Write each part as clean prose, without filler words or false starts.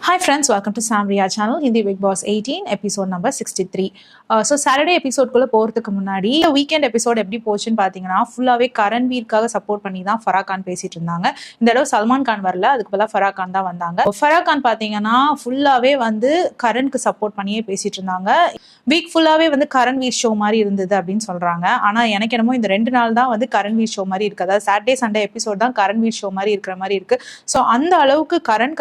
Hi friends, welcome to Samriya channel, Hindi Big Boss 18, episode number 63. So Saturday episode குள்ள போறதுக்கு முன்னாடி weekend episode எப்படி போச்சுன்னு பாத்தீங்கன்னா ஃபுல்லாவே கரண்வீர்க்காக சப்போர்ட் பண்ணி தான் ஃபரா கான் பேசிட்டு இருந்தாங்க. இந்த தடவை சல்மான் கான் வரல, அதுக்கு பதிலா ஃபரா கான் தான் வந்தாங்க. ஃபரா கான் பாத்தீங்கன்னா ஃபுல்லாவே வந்து கரண்க்கு சப்போர்ட் பண்ணியே பேசிட்டு இருந்தாங்க. வீக் ஃபுல்லாவே வந்து கரண்வீர் ஷோ மாதிரி இருந்தது அப்படின்னு சொல்றாங்க. ஆனா எனக்கு என்னமோ இந்த 2 நாள் தான் வந்து கரண்வீர் ஷோ மாதிரி இருக்கு. அதாவது சாட்டர்டே சண்டே எபிசோட் தான் கரண்வீர் ஷோ மாதிரி இருக்கிற மாதிரி இருக்கு. ஸோ அந்த அளவுக்கு கரண்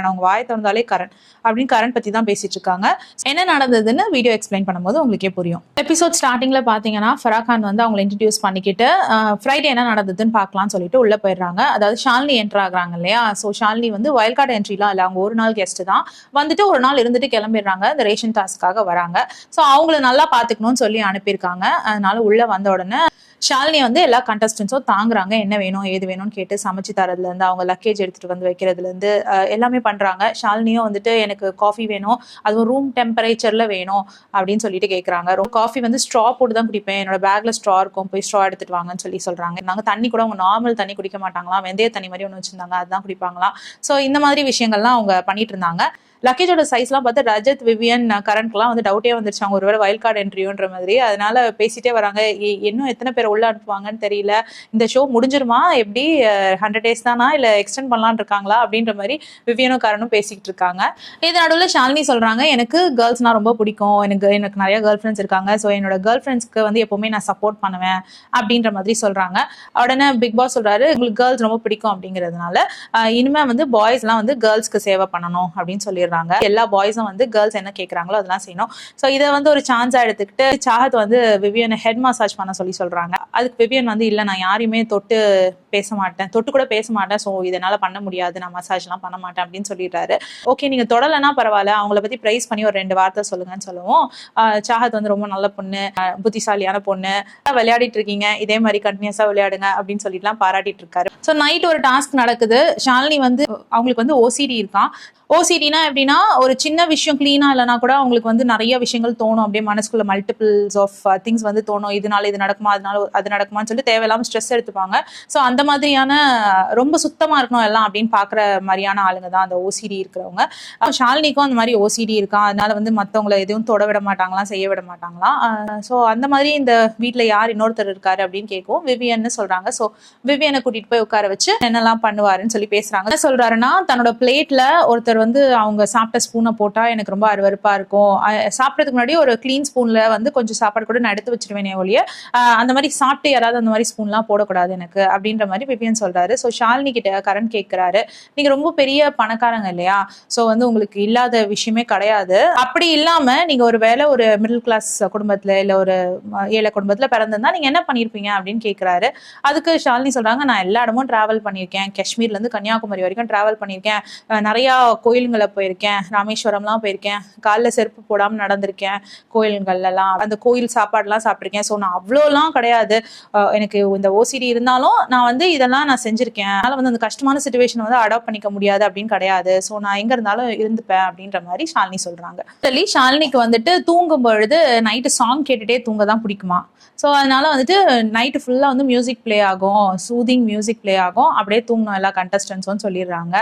அவங்க வாய் திறந்தாலே கரண் அப்படின்னு கரண் பத்தி தான் பேசிட்டு இருக்காங்க. என்ன நடந்ததுன்னு வீடியோ எக்ஸ்பிளைன் பண்ணும்போது உங்களுக்கே புரியும். எபிசோட் ஸ்டார்டிங்ல பாத்தீங்கன்னா ஃபரா கான் வந்து அவங்களை இன்ட்ரடியூஸ் பண்ணிக்கிட்டு ஃப்ரைடே என்ன நடந்ததுன்னு பார்க்கலாம்னு சொல்லிட்டு உள்ள போயிடுறாங்க. அதாவது ஷாலினி என்டர் ஆகுறாங்க இல்லையா. ஸோ ஷாலினி வந்து வைல்ட் கார்டு என்ட்ரிலாம் இல்லை, அவங்க ஒரு நாள் கெஸ்ட் தான் வந்துட்டு ஒரு நாள் இருந்துட்டு கிளம்பிடுறாங்க. இந்த ரேஷன் டாஸ்க்காக வராங்க. ஸோ அவங்கள நல்லா பாத்துக்கணும்னு சொல்லி அனுப்பியிருக்காங்க. அதனால உள்ள வந்த உடனே ஷாலினி வந்து எல்லா கண்டஸ்டன்ஸும் தாங்குறாங்க. என்ன வேணும் ஏது வேணும்னு கேட்டு சமைச்சு தரதுல இருந்து அவங்க லக்கேஜ் எடுத்துட்டு வந்து வைக்கிறதுல இருந்து எல்லாமே பண்றாங்க. ஷாலினியும் வந்துட்டு எனக்கு காஃபி வேணும், அதுவும் ரூம் டெம்பரேச்சர்ல வேணும் அப்படின்னு சொல்லிட்டு கேட்கறாங்க. காஃபி வந்து ஸ்ட்ரா போட்டு தான் குடிப்பேன், என்னோட பேக்ல ஸ்ட்ரா இருக்கும், போய் ஸ்ட்ரா எடுத்துட்டு வாங்கன்னு சொல்லி சொல்றாங்க. நாங்க தண்ணி கூட அவங்க நார்மல் தண்ணி குடிக்க மாட்டாங்களாம், வெந்தய தண்ணி மாதிரி ஒன்று வச்சிருந்தாங்க, அதுதான் குடிப்பாங்களாம். ஸோ இந்த மாதிரி விஷயங்கள்லாம் அவங்க பண்ணிட்டு இருந்தாங்க. லக்கேஜோட சைஸ்லாம் பார்த்து ரஜத், விவியன், கரண்ட்லாம் வந்து டவுட்டே வந்துருச்சாங்க, ஒருவேளை வைல்ட் கார்டு என்ட்ரியோன்ற மாதிரி. அதனால பேசிட்டே வராங்க. இன்னும் எத்தனை பேர் உள்ள அனுப்புவாங்கன்னு தெரியல, இந்த ஷோ முடிஞ்சிருமா, எப்படி 100 days தானா இல்ல எக்ஸ்டெண்ட் பண்ணலான்னு இருக்காங்களா அப்படின்ற மாதிரி விவியனும் கரணும் பேசிக்கிட்டு இருக்காங்க. இது நடுவில் ஷாலினி சொல்றாங்க, எனக்கு கேர்ள்ஸ்னா ரொம்ப பிடிக்கும், எனக்கு நிறைய கேர்ள் ஃப்ரெண்ட்ஸ் இருக்காங்க. ஸோ என்னோட கேர்ள் ஃப்ரெண்ட்ஸ்க்கு வந்து எப்பவுமே நான் சப்போர்ட் பண்ணுவேன் அப்படின்ற மாதிரி சொல்றாங்க. உடனே பிக் பாஸ் சொல்றாரு, உங்களுக்கு கேர்ள்ஸ் ரொம்ப பிடிக்கும் அப்படிங்கிறதுனால இனிமே வந்து பாய்ஸ் எல்லாம் வந்து கேர்ள்ஸ்க்கு சேவை பண்ணணும் அப்படின்னு சொல்லிடுறாங்க. எல்லா பாய்ஸும் வந்து கேர்ள்ஸ் என்ன கேட்கறாங்களோ அதெல்லாம் செய்யணும். ஸோ இதை வந்து ஒரு சான்ஸா எடுத்துக்கிட்டு சாஹத் வந்து விவியனை ஹெட் மசாஜ் பண்ண சொல்லி சொல்றாங்க. அதுக்கு விவியன் வந்து இல்ல, நான் யாரையுமே தொட்டு கூட பேச மாட்டேன், ஸோ இதனால பண்ண முடியாது, நான் மசாஜ் எல்லாம் பண்ண மாட்டேன் அப்படின்னு சொல்லிடுறாரு. ஓகே, நீங்க தொடலைன்னா பரவாயில்ல, அவங்கள பத்தி பிரைஸ் பண்ணி ஒரு 2 வார்த்தை சொல்லுங்கன்னு சொல்லுவோம். சாஹத் வந்து ரொம்ப நல்ல பொண்ணு, புத்திசாலியான பொண்ணு, விளையாடிட்டு இருக்கீங்க, இதே மாதிரி கண்டினியூஸா விளையாடுங்க அப்படின்னு சொல்லிட்டுலாம் பாராட்டிட்டு இருக்காரு. ஸோ நைட் ஒரு டாஸ்க் நடக்குது. ஷாலினி வந்து அவங்களுக்கு வந்து ஓசிடி இருக்கான். ஓசிடினா எப்படின்னா, ஒரு சின்ன விஷயம் கிளீனா இல்லைனா கூட அவங்களுக்கு வந்து நிறைய விஷயங்கள் தோணும், அப்படியே மனசுக்குள்ள மல்டிபிள்ஸ் ஆஃப் திங்ஸ் வந்து தோணும். இதனால இது நடக்குமா, அதனால அது நடக்குமான்னு சொல்லி தேவையில்லாம ஸ்ட்ரெஸ் எடுத்துப்பாங்க. ஸோ அந்த மாதிரியான ரொம்ப சுத்தமா இருக்கணும் எல்லாம் அப்படின்னு பாக்குற மாதிரியான ஆளுங்க தான் அந்த ஓசிடி இருக்கிறவங்க. ஷாலினிக்கும் அந்த மாதிரி ஓசிடி இருக்கான். அதனால வந்து மற்றவங்களை எதுவும் தொட விட மாட்டாங்களாம், செய்ய விட மாட்டாங்களாம். ஸோ அந்த மாதிரி இந்த வீட்டுல யார் இன்னொருத்தர் இருக்காரு அப்படின்னு கேட்கும். விவியன்னு சொல்றாங்க. ஸோ விவியனை கூட்டிட்டு போய் உட்கார வச்சு என்னெல்லாம் பண்ணுவாருன்னு சொல்லி பேசுறாங்க. என்ன சொல்றாருன்னா, தன்னோட பிளேட்ல ஒருத்தர் வந்து அவங்க சாப்பிட்ட ஸ்பூனை போட்டா எனக்கு ரொம்ப அருவருப்பா இருக்கும், சாப்பிட்றதுக்கு முன்னாடி ஒரு கிளீன் ஸ்பூன்ல வந்து கொஞ்சம் சாப்பாடு கூட நான் எடுத்து வச்சிருவேனே ஒழிய அந்த மாதிரி சாப்பிட்டு யாராவது அந்த மாதிரி ஸ்பூன்லாம் போடக்கூடாது எனக்கு அப்படின்ற மாதிரி விபியன் சொல்றாரு. ஸோ ஷாலினி கிட்ட கரண் கேட்கிறாரு, நீங்க ரொம்ப பெரிய பணக்காரங்க இல்லையா, ஸோ வந்து உங்களுக்கு இல்லாத விஷயமே கிடையாது, அப்படி இல்லாம நீங்க ஒரு வேளை ஒரு மிடில் கிளாஸ் குடும்பத்துல இல்ல ஒரு ஏழை குடும்பத்துல பிறந்திருந்தா நீங்க என்ன பண்ணிருப்பீங்க அப்படின்னு கேட்கிறாரு. அதுக்கு ஷாலினி சொல்றாங்க, நான் எல்லா இடமும் டிராவல் பண்ணியிருக்கேன், காஷ்மீர்ல இருந்து கன்னியாகுமரி வரைக்கும் டிராவல் பண்ணியிருக்கேன், நிறைய கோயில்களை போயிருக்கேன், ராமேஸ்வரம்லாம் போயிருக்கேன், காலில் செருப்பு போடாமல் நடந்திருக்கேன் கோயில்கள்லாம், அந்த கோயில் சாப்பாடுலாம் சாப்பிட்ருக்கேன். ஸோ நான் அவ்வளோலாம் கிடையாது, எனக்கு இந்த ஓசிடி இருந்தாலும் நான் வந்து இதெல்லாம் நான் செஞ்சிருக்கேன், அதனால வந்து அந்த கஷ்டமான சிச்சுவேஷன் வந்து அடாப்ட் பண்ணிக்க முடியாது அப்படின்னு கிடையாது, ஸோ நான் எங்க இருந்தாலும் இருந்துப்பேன் அப்படின்ற மாதிரி ஷாலினி சொல்றாங்க. சொல்லி ஷாலினிக்கு வந்துட்டு தூங்கும் பொழுது நைட்டு சாங் கேட்டுட்டே தூங்க தான் பிடிக்குமா. ஸோ அதனால வந்துட்டு நைட்டு ஃபுல்லாக வந்து மியூசிக் பிளே ஆகும், சூதிங் மியூசிக் பிளே ஆகும், அப்படியே தூங்கணும் எல்லா கண்டஸ்டன்ஸும் சொல்லிடுறாங்க.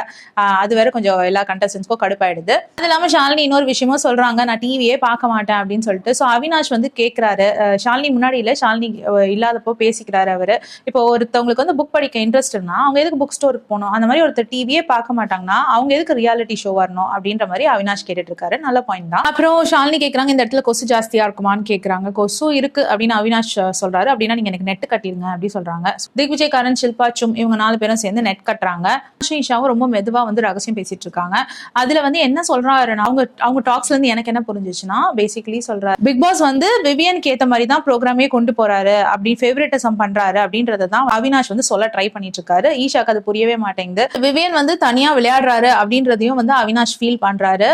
அது வேற கொஞ்சம் எல்லா கண்டஸ்டன்ஸ்க்கும் கடுப்பாயிடுது. அது இல்லாம ஷாலினி இன்னொரு விஷயமும் சொல்றாங்க, நான் டிவியே பார்க்க மாட்டேன் அப்படின்னு சொல்லிட்டு. ஸோ அவினாஷ் வந்து கேட்கிறாரு, ஷாலினி முன்னாடி இல்ல, ஷாலினி இல்லாதப்போ பேசிக்கிறாரு அவரு. இப்போ ஒருத்தவங்களுக்கு வந்து புக் படிக்க இன்ட்ரெஸ்ட்னா அவங்க எதுக்கு புக் ஸ்டோருக்கு போகணும், அந்த மாதிரி ஒருத்தர் டிவியே பார்க்க மாட்டாங்கன்னா அவங்க எதுக்கு ரியாலிட்டி ஷோ வரணும் அப்படின்ற மாதிரி அவினாஷ் கேட்டுட்டு இருக்காரு. நல்ல பாயிண்ட் தான். அப்புறம் ஷாலினி கேட்கறாங்க, இந்த இடத்துல கொசு ஜாஸ்தியா இருக்குமான்னு கேட்கறாங்க. கொசு இருக்கு அப்படின்னு அவினாஷ் சொல்றாரு. அப்படின்னா நீங்க எனக்கு நெட் கட்டிருங்க அப்படின்னு சொல்றாங்க. திக்விஜய், கரண், ஷில்பா, சும் இவங்க 4 பேரும் சேர்ந்து நெட் கட்டுறாங்க. ஷீஷாவும் ரொம்ப மெதுவா வந்து ரகசியம் பேசிட்டு இருக்காங்க. அதுல வந்து என்ன சொல்றாருன்னா, அவங்க டாக்ஸ்ல இருந்து எனக்கு என்ன புரிஞ்சிச்சுன்னா, பேசிக்கலி சொல்றாரு, பிக் பாஸ் வந்து விவியனுக்கு ஏத்த மாதிரி தான் ப்ரோக்ராமே கொண்டு போறாரு, அப்படி ஃபேவரட்டிசம் பண்றாரு அப்படின்றதான் அவினாஷ் வந்து சொல்ல ட்ரை பண்ணிட்டு இருக்காரு. ஈஷாக்கு அது புரியவே மாட்டேங்குது. விவியன் வந்து தனியா விளையாடுறாரு அப்படின்றதையும் வந்து அவினாஷ் ஃபீல் பண்றாரு.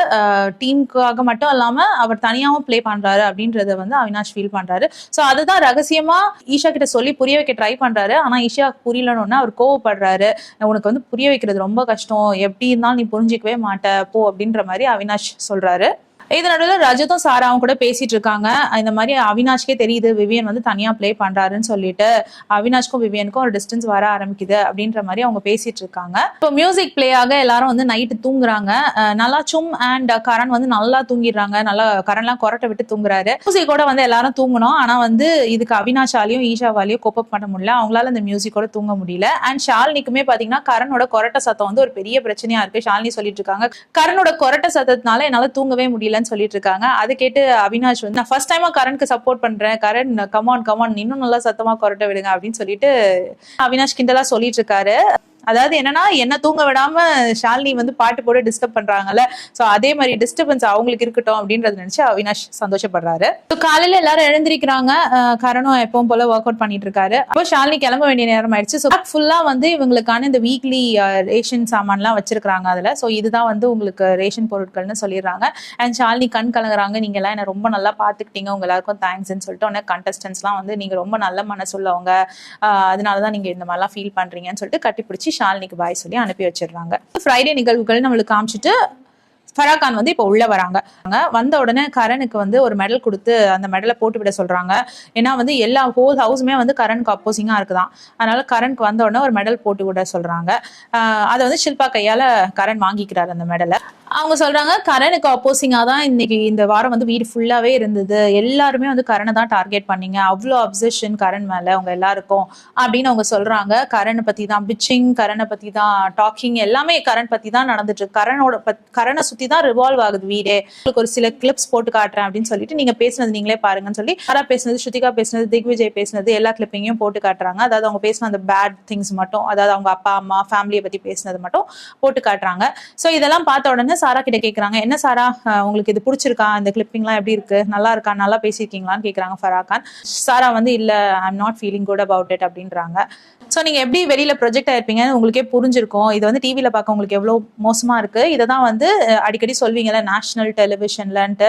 டீமுக்காக மட்டும் இல்லாம அவர் தனியாவும் பிளே பண்றாரு அப்படின்றத வந்து அவினாஷ் ஃபீல் பண்றாரு. ஸோ அதுதான் ரகசியமா ஈஷா கிட்ட சொல்லி புரிய வைக்க ட்ரை பண்றாரு. ஆனா ஈஷா புரியலன்னு அவர் கோவப்படுறாரு. உனக்கு வந்து புரிய வைக்கிறது ரொம்ப கஷ்டம், எப்படி இருந்தாலும் நீ புரிஞ்சிக்கவே மாட்ட போ அப்படின்ற மாதிரி அவினாஷ் சொல்றாரு. இது நடுவில் ரஜத்தும் சாராவும் கூட பேசிட்டு இருக்காங்க. இந்த மாதிரி அவினாஷ்கே தெரியுது விவியன் வந்து தனியா ப்ளே பண்றாருன்னு சொல்லிட்டு அவினாஷ்க்கும் விவியனுக்கும் ஒரு டிஸ்டன்ஸ் வர ஆரம்பிக்குது அப்படின்ற மாதிரி அவங்க பேசிட்டு இருக்காங்க. இப்போ மியூசிக் பிளே ஆக எல்லாரும் வந்து நைட்டு தூங்குறாங்க. நல்லா சும் அண்ட் கரண் வந்து நல்லா தூங்கிடுறாங்க. நல்லா கரண்லாம் கொரட்டை விட்டு தூங்குறாரு. மியூசிக்கோட வந்து எல்லாரும் தூங்கணும். ஆனா வந்து இதுக்கு அவினாஷாலையும் ஈஷாவாலையும் கோப்பப் பண்ண முடியல. அவங்களால இந்த மியூசிக்கோட தூங்க முடியல. அண்ட் ஷாலினிக்குமே பாத்தீங்கன்னா கரனோட கொரட்டை சத்தம் வந்து ஒரு பெரிய பிரச்சனையா இருக்கு. ஷாலினி சொல்லிட்டு இருக்காங்க, கரனோட கொரட்டை சத்தத்தினால என்னால தூங்கவே முடியலன்னு சொல்லிட்டு இருக்காங்க. அதை கேட்டு அவினாஷ் வந்து நான் ஃபர்ஸ்ட் டைமா கரனுக்கு சப்போர்ட் பண்றேன், கரண் கமான் இன்னும் நல்லா சத்தமா கொரட்டை விடுங்க அப்படின்னு சொல்லிட்டு அவினாஷ் கிண்டலா சொல்லிட்டு இருக்காரு. அதாவது என்னன்னா என்ன தூங்க விடாம ஷாலினி வந்து பாட்டு போட்டு டிஸ்டர்ப் பண்றாங்கல்ல, சோ அதே மாதிரி டிஸ்டர்பன்ஸ் அவங்களுக்கு இருக்கட்டும் அப்படின்றத நினைச்சு அவினாஷ் சந்தோஷப்படுறாரு. காலையில எல்லாரும் எழுந்திருக்கிறாங்க. கரணும் எப்பவும் போல ஒர்க் அவுட் பண்ணிட்டு இருக்காரு. அப்போ ஷாலினி கிளம்ப வேண்டிய நேரம் ஆயிடுச்சு. ஸோ ஃபுல்லா வந்து இவங்களுக்கான இந்த வீக்லி ரேஷன் சாமான்லாம் வச்சிருக்காங்க அதுல. ஸோ இதுதான் வந்து உங்களுக்கு ரேஷன் பொருட்கள்னு சொல்லிடுறாங்க. அண்ட் ஷாலினி கண் கலங்குறாங்க, நீங்க எல்லாம் என்ன ரொம்ப நல்லா பாத்துக்கிட்டீங்க, உங்க எல்லாருக்கும் தேங்க்ஸ்ன்னு சொல்லிட்டு உடனே கண்டஸ்டன்ஸ்லாம் வந்து நீங்க ரொம்ப நல்ல மனசுள்ளவங்க, அதனாலதான் நீங்க இந்த மாதிரிலாம் ஃபீல் பண்றீங்கன்னு சொல்லிட்டு கட்டிப்பிடிச்சு ஷாலினிக்கு பாய் சொல்லி அனுப்பி வச்சிடுறாங்க. ஃப்ரைடே நிகழ்வுகள் நம்மளுக்கு காமிச்சிட்டு ஃபராகான் வந்து இப்போ உள்ள வராங்க. வந்த உடனே கரனுக்கு வந்து ஒரு மெடல் கொடுத்து அந்த மெடலை போட்டு விட சொல்றாங்க. ஏன்னா வந்து எல்லா ஹோல் ஹவுஸுமே வந்து கரனுக்கு அப்போசிங்கா இருக்குதான். அதனால கரனுக்கு வந்த உடனே ஒரு மெடல் போட்டு விட சொல்றாங்க. அதை வந்து ஷில்பா கையால கரண் வாங்கிக்கிறாரு அந்த மெடலை. அவங்க சொல்றாங்க கரனுக்கு அப்போசிங்கா தான் இன்னைக்கு இந்த வாரம் வந்து வீடு ஃபுல்லாவே இருந்தது, எல்லாருமே வந்து கரனை தான் டார்கெட் பண்ணீங்க, அவ்வளோ அப்சஷன் கரண் மேல அவங்க எல்லாருக்கும் அப்படின்னு அவங்க சொல்றாங்க. கரனை பத்தி தான் பிச்சிங், கரனை பத்தி தான் டாக்கிங், எல்லாமே கரண் பத்தி தான் நடந்துட்டு இருக்கு. கரனை சுத்தி தான் ரிவால்வ் ஆகுது வீடே. உங்களுக்கு ஒரு சில கிளிப்ஸ் போட்டு காட்டுறேன் அப்படின்னு சொல்லிட்டு நீங்க பேசினது நீங்களே பாருங்கன்னு சொல்லி சாரா பேசினது, ஸ்ருதிகா பேசினது, திக்விஜய் பேசினது எல்லா கிளிப்பிங்கையும் போட்டு காட்டுறாங்க. அதாவது அவங்க பேசின அந்த பேட் திங்ஸ் மட்டும், அதாவது அவங்க அப்பா அம்மா ஃபேமிலியை பத்தி பேசினது மட்டும் போட்டு காட்டுறாங்க. ஸோ இதெல்லாம் பார்த்த உடனே சாரா கிட்ட கேட்கறாங்க, என்ன சாரா உங்களுக்கு இது பிடிச்சிருக்கா, இந்த கிளிப்பிங்லாம் எப்படி இருக்கு, நல்லா இருக்கா, நல்லா பேசியிருக்கீங்களான்னு கேட்கறாங்க ஃபராகான். சாரா வந்து இல்ல I am not feeling good about it அப்படின்றாங்க. ஸோ நீங்க எப்படி வெளியில ப்ரொஜெக்ட் ஆயிருப்பீங்க உங்களுக்கே புரிஞ்சிருக்கும், இது வந்து டிவியில பார்க்க உங்களுக்கு எவ்வளவு மோசமா இருக்கு, இதை தான் வந்து அடிக்கடி சொல்வீங்கல்ல நேஷனல் டெலிவிஷன்லன்ட்டு,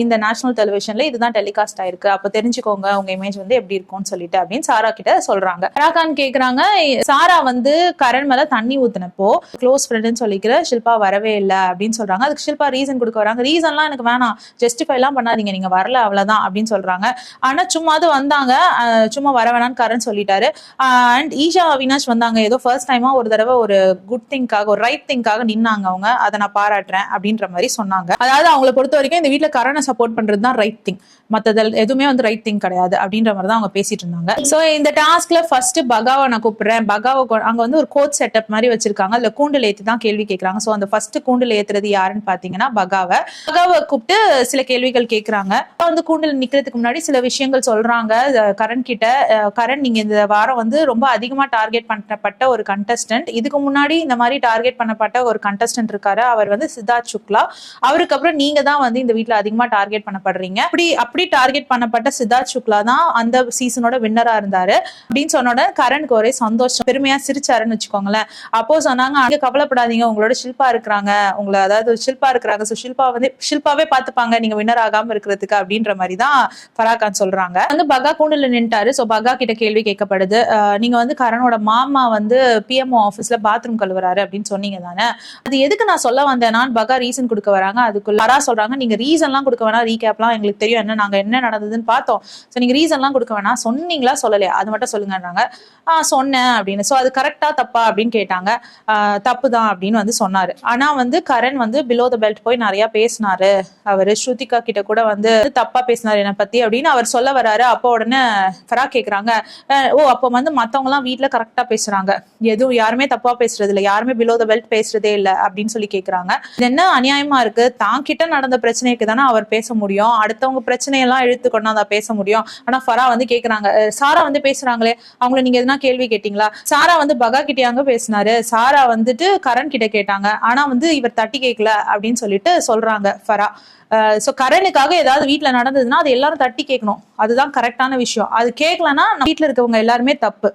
இந்த நேஷனல் டெலிவிஷன்ல இதுதான் டெலிகாஸ்ட் ஆயிருக்கு, அப்ப தெரிஞ்சுக்கோங்க உங்க இமேஜ் வந்து எப்படி இருக்கும்னு சொல்லிட்டு அப்படின்னு சாரா கிட்ட சொல்றாங்க. ஃபராகான் கேக்குறாங்க, சாரா வந்து கரண் மேல தண்ணி ஊத்தினப்போ க்ளோஸ் ஃப்ரெண்ட்னு சொல்லிக்கிற ஷில்பா வரவே இல்லை அப்படின்னு சொல்றாங்க. அதுக்கு ஷில்பா ரீசன் கொடுக்க வராங்க. ரீசன்லாம் எனக்கு வேணாம், ஜஸ்டிஃபை எல்லாம் பண்ணாதீங்க, நீங்க வரல அவ்வளவுதான் அப்படின்னு சொல்றாங்க. ஆனா சும்மாது வந்தாங்க, சும்மா வர வேணான்னு கரண் சொல்லிட்டாரு. அண்ட் ஈஷா அவினாஷ் வந்தாங்க, ஏதோ ஃபர்ஸ்ட் டைமா ஒரு தடவை ஒரு குட் திங்காக, ஒரு ரைட் திங்காக நின்னாங்க அவங்க, அதை நான் பாராட்டுறேன் அப்படின்ற மாதிரி சொன்னாங்க. அதாவது அவங்களை பொறுத்த வரைக்கும் இந்த வீட்டுல கரனை சப்போர்ட் பண்றது தான் ரைட் திங், மற்றது எதுவுமே வந்து ரைட் திங் கிடையாது அப்படின்ற மாதிரி தான் அவங்க பேசிட்டு இருந்தாங்க. சோ இந்த டாஸ்க்ல ஃபர்ஸ்ட் பகாவை நான் கூப்பிடுறேன். பகாவை அங்க வந்து ஒரு கோச் செட்டப் மாதிரி வச்சிருக்காங்க, அதுல கூண்டில் ஏத்தி தான் கேள்வி கேட்கறாங்க. சோ அந்த ஃபர்ஸ்ட் கூண்டில் ஏத்துறது யாருன்னு பாத்தீங்கன்னா பகாவை கூப்பிட்டு சில கேள்விகள் கேட்கறாங்க. வந்து கூண்டில் நிக்கிறதுக்கு முன்னாடி சில விஷயங்கள் சொல்றாங்க கரண் கிட்ட. கரண், நீங்க இந்த வாரம் வந்து ரொம்ப அதிகமா டார்கெட் பண்ணப்பட்ட ஒரு கண்டஸ்டன்ட், இதுக்கு முன்னாடி இந்த மாதிரி டார்கெட் பண்ணப்பட்ட ஒரு கண்டஸ்டன்ட் இருக்காரு, அவர் வந்து சித்தார்த் சுக்லா, அவருக்கு அப்புறம் நீங்க தான் வந்து இந்த வீட்டுல அதிகமா டார்கெட் பண்ணப்படுறீங்க, அப்படி டார்கெட் பண்ணப்பட்ட சித்தார்த் சுக்லா தான் அந்த சீசனோட வின்னரா இருந்தாரு அப்படின்னு சொன்னோட கரனுக்கு ஒரே சந்தோஷம், பெருமையா சிரிச்சாருன்னு வச்சுக்கோங்களேன். அப்போ சொன்னாங்க, அங்க கவலைப்படாதீங்க, உங்களோட ஷில்பா இருக்கிறாங்க, உங்களை அதாவது ஷில்பா இருக்கிறாங்க, சோ ஷில்பா வந்து ஷில்பாவே பாத்துப்பாங்க நீங்க வின்னர் ஆகாம இருக்கிறதுக்கு அப்படின்ற மாதிரி தான் ஃபராகான் சொல்றாங்க. வந்து பகா கூண்டுல நின்ட்டாரு. சோ பகா கிட்ட கேள்வி கேட்கப்படுது, நீங்க வந்து கரனோட மாமா வந்து பிஎம்ஓ ஆபீஸ்ல பாத்ரூம் கழுவுறாரு அப்படின்னு சொன்னீங்க தானே, அது எதுக்கு நான் சொல்ல வந்தேன்னா பகா ரீசன் கொடுக்க வராங்க. அதுக்குள்ள அரா சொல்றாங்க, நீங்க ரீசன்லாம் கொடுக்க வேணா, ரீகேப்லாம் எங்களுக்கு தெரியும், என்ன நாங்க என்ன நடந்ததுன்னு பார்த்தோம், சோ நீங்க ரீசன்லாம் கொடுக்க வேணாம், சொன்னீங்களா சொல்லலையா அது மட்டும் சொல்லுங்கன்றாங்க. சொன்னேன் அப்படின்னு. சோ அது கரெக்டா தப்பா அப்படின்னு கேட்டாங்க. தப்பு தான் அப்படின்னு வந்து சொன்னாரு. ஆனா வந்து கரண் வந்து பிலோ த பெல்ட் போய் நிறைய பேசினாரு, அவரு ஸ்ருதிகா கிட்ட கூட வந்து தப்பா பேசினாரு என்னை பத்தி அப்படின்னு அவர் சொல்ல வராரு. அப்போ உடனே ஃபரா கேக்குறாங்க, ஓ அப்போ வந்து மத்தவங்க எல்லாம் வீட்டுல கரெக்டா பேசுறாங்க, எதுவும் யாருமே தப்பா பேசுறது இல்ல, யாருமே பிலோ த பெல்ட் பேசுறதே இல்ல அப்படின்னு சொல்லி கேக்குறாங்க. இது என்ன அநியாயமா இருக்கு, தான் கிட்ட நடந்த பிரச்சனைக்கு தானே அவர் பேச முடியும், அடுத்தவங்க பிரச்சனையெல்லாம் இழுத்து கொண்டாந்தா பேச முடியும். ஆனா ஃபரா வந்து கேக்குறாங்க, சாரா வந்து பேசுறாங்களே, அவங்களை நீங்க எதுனா கேள்வி கேட்டீங்களா, சாரா வந்து பகா கிட்டயாங்க பேசினாரு, சாரா வந்துட்டு கரண் கிட்ட கேட்டாங்க, ஆனா வந்து இவர் தட்டி கேட்கல அப்படின்னு சொல்லிட்டு சொல்றாங்க ஃபரா. சோ கரனுக்காக ஏதாவது வீட்டுல நடந்ததுன்னா அது எல்லாரும் தட்டி கேட்கணும், அதுதான் கரெக்டான விஷயம், அது கேட்கலன்னா வீட்டுல இருக்கவங்க எல்லாருமே தப்பு